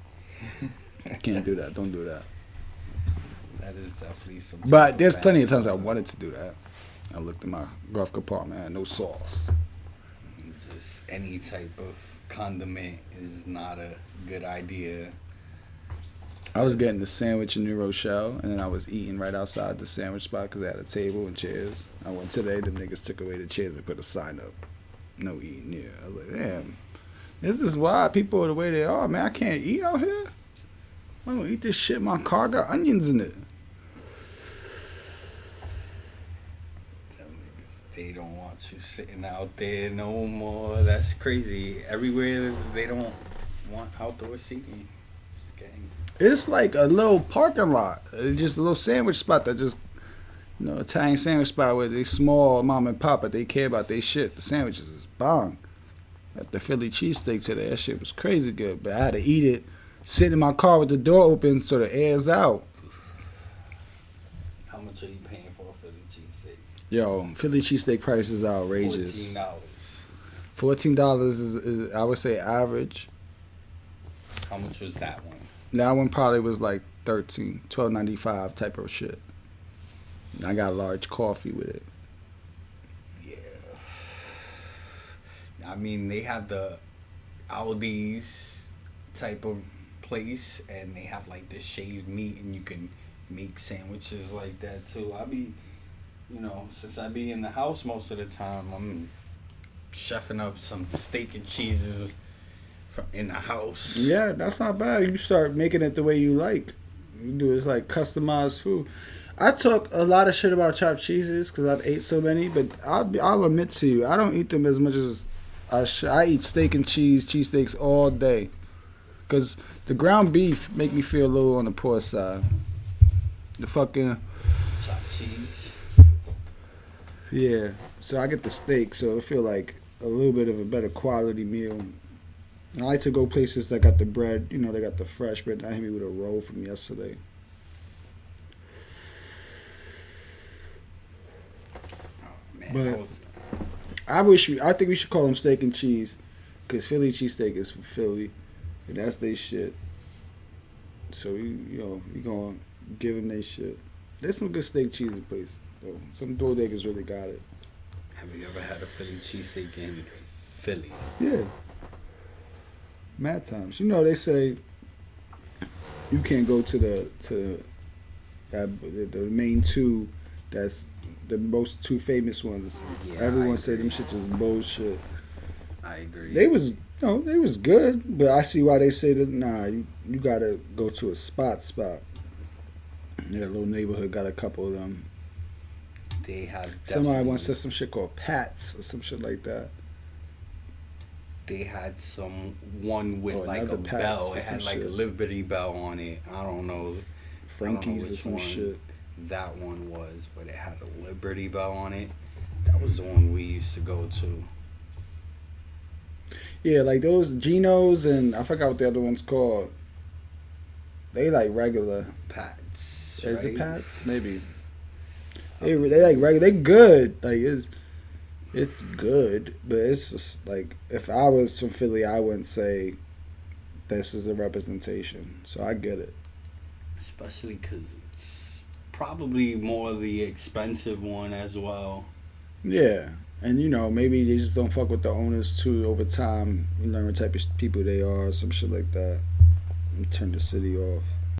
Can't do that. Don't do that. That is definitely some. But there's plenty of times I wanted to do that. I looked in my glove compartment, I had no sauce. Just any type of condiment is not a good idea. I was getting the sandwich in New Rochelle, and then I was eating right outside the sandwich spot because they had a table and chairs. I went today, the niggas took away the chairs and put a sign up. No eating here. I was like, damn. This is why people are the way they are, man. I can't eat out here. I'm gonna eat this shit. My car got onions in it. Them niggas, they don't want you sitting out there no more. That's crazy. Everywhere they don't want outdoor seating. It's getting... It's like a little parking lot. It's just a little sandwich spot that just, you know, Italian sandwich spot where they small mom and pop, but they care about their shit. The sandwiches is bomb. At the Philly cheesesteak today, that shit was crazy good. But I had to eat it, sit in my car with the door open so the air's out. How much are you paying for a Philly cheesesteak? Yo, Philly cheesesteak price is outrageous. $14 is I would say average. How much was that one? That one probably was like $12.95 type of shit. I got large coffee with it. Yeah. I mean, they have the Aldi's type of place, and they have like the shaved meat, and you can make sandwiches like that too. I be, since I be in the house most of the time, I'm chefing up some steak and cheeses from in the house. Yeah, that's not bad. You start making it the way you like. You do it's like customized food. I talk a lot of shit about chopped cheeses because I've ate so many, but I'll admit to you, I don't eat them as much as I should. I eat steak and cheesesteaks all day, because the ground beef make me feel a little on the poor side. The fucking chopped cheese. Yeah, so I get the steak, so I feel like a little bit of a better quality meal. I like to go places that got the bread, they got the fresh bread. I hit me with a roll from yesterday. Man, But I think we should call them steak and cheese, because Philly cheesesteak is from Philly, and that's their shit. So we gonna give them their shit. There's some good steak cheese in place. Though. Some Dodegas really got it. have you ever had a Philly cheesesteak in Philly? Yeah. Mad times. They say you can't go to the main two. That's the most two famous ones. Yeah, Everyone say them shits is bullshit. I agree. They was good, but I see why they say that. Nah, you gotta go to a spot. Yeah, a little neighborhood got a couple of them. They have Somebody once said some shit called Pat's or some shit like that. They had one with like a another Pat's bell. or It had some like a shit. Liberty Bell on it. I don't know. Frankie's or which some one shit. That one was, but it had a Liberty Bell on it. That was the one we used to go to. Yeah, like those Geno's and I forgot what the other one's called. They like regular. Pat's. Is it right? Pat's? Maybe. They like regular. They good. Like it's good, but it's just like if I was from Philly, I wouldn't say this is a representation. So I get it. Especially because it's probably more the expensive one as well. Yeah, and maybe they just don't fuck with the owners too over time. You learn what type of people they are, some shit like that, and turn the city off.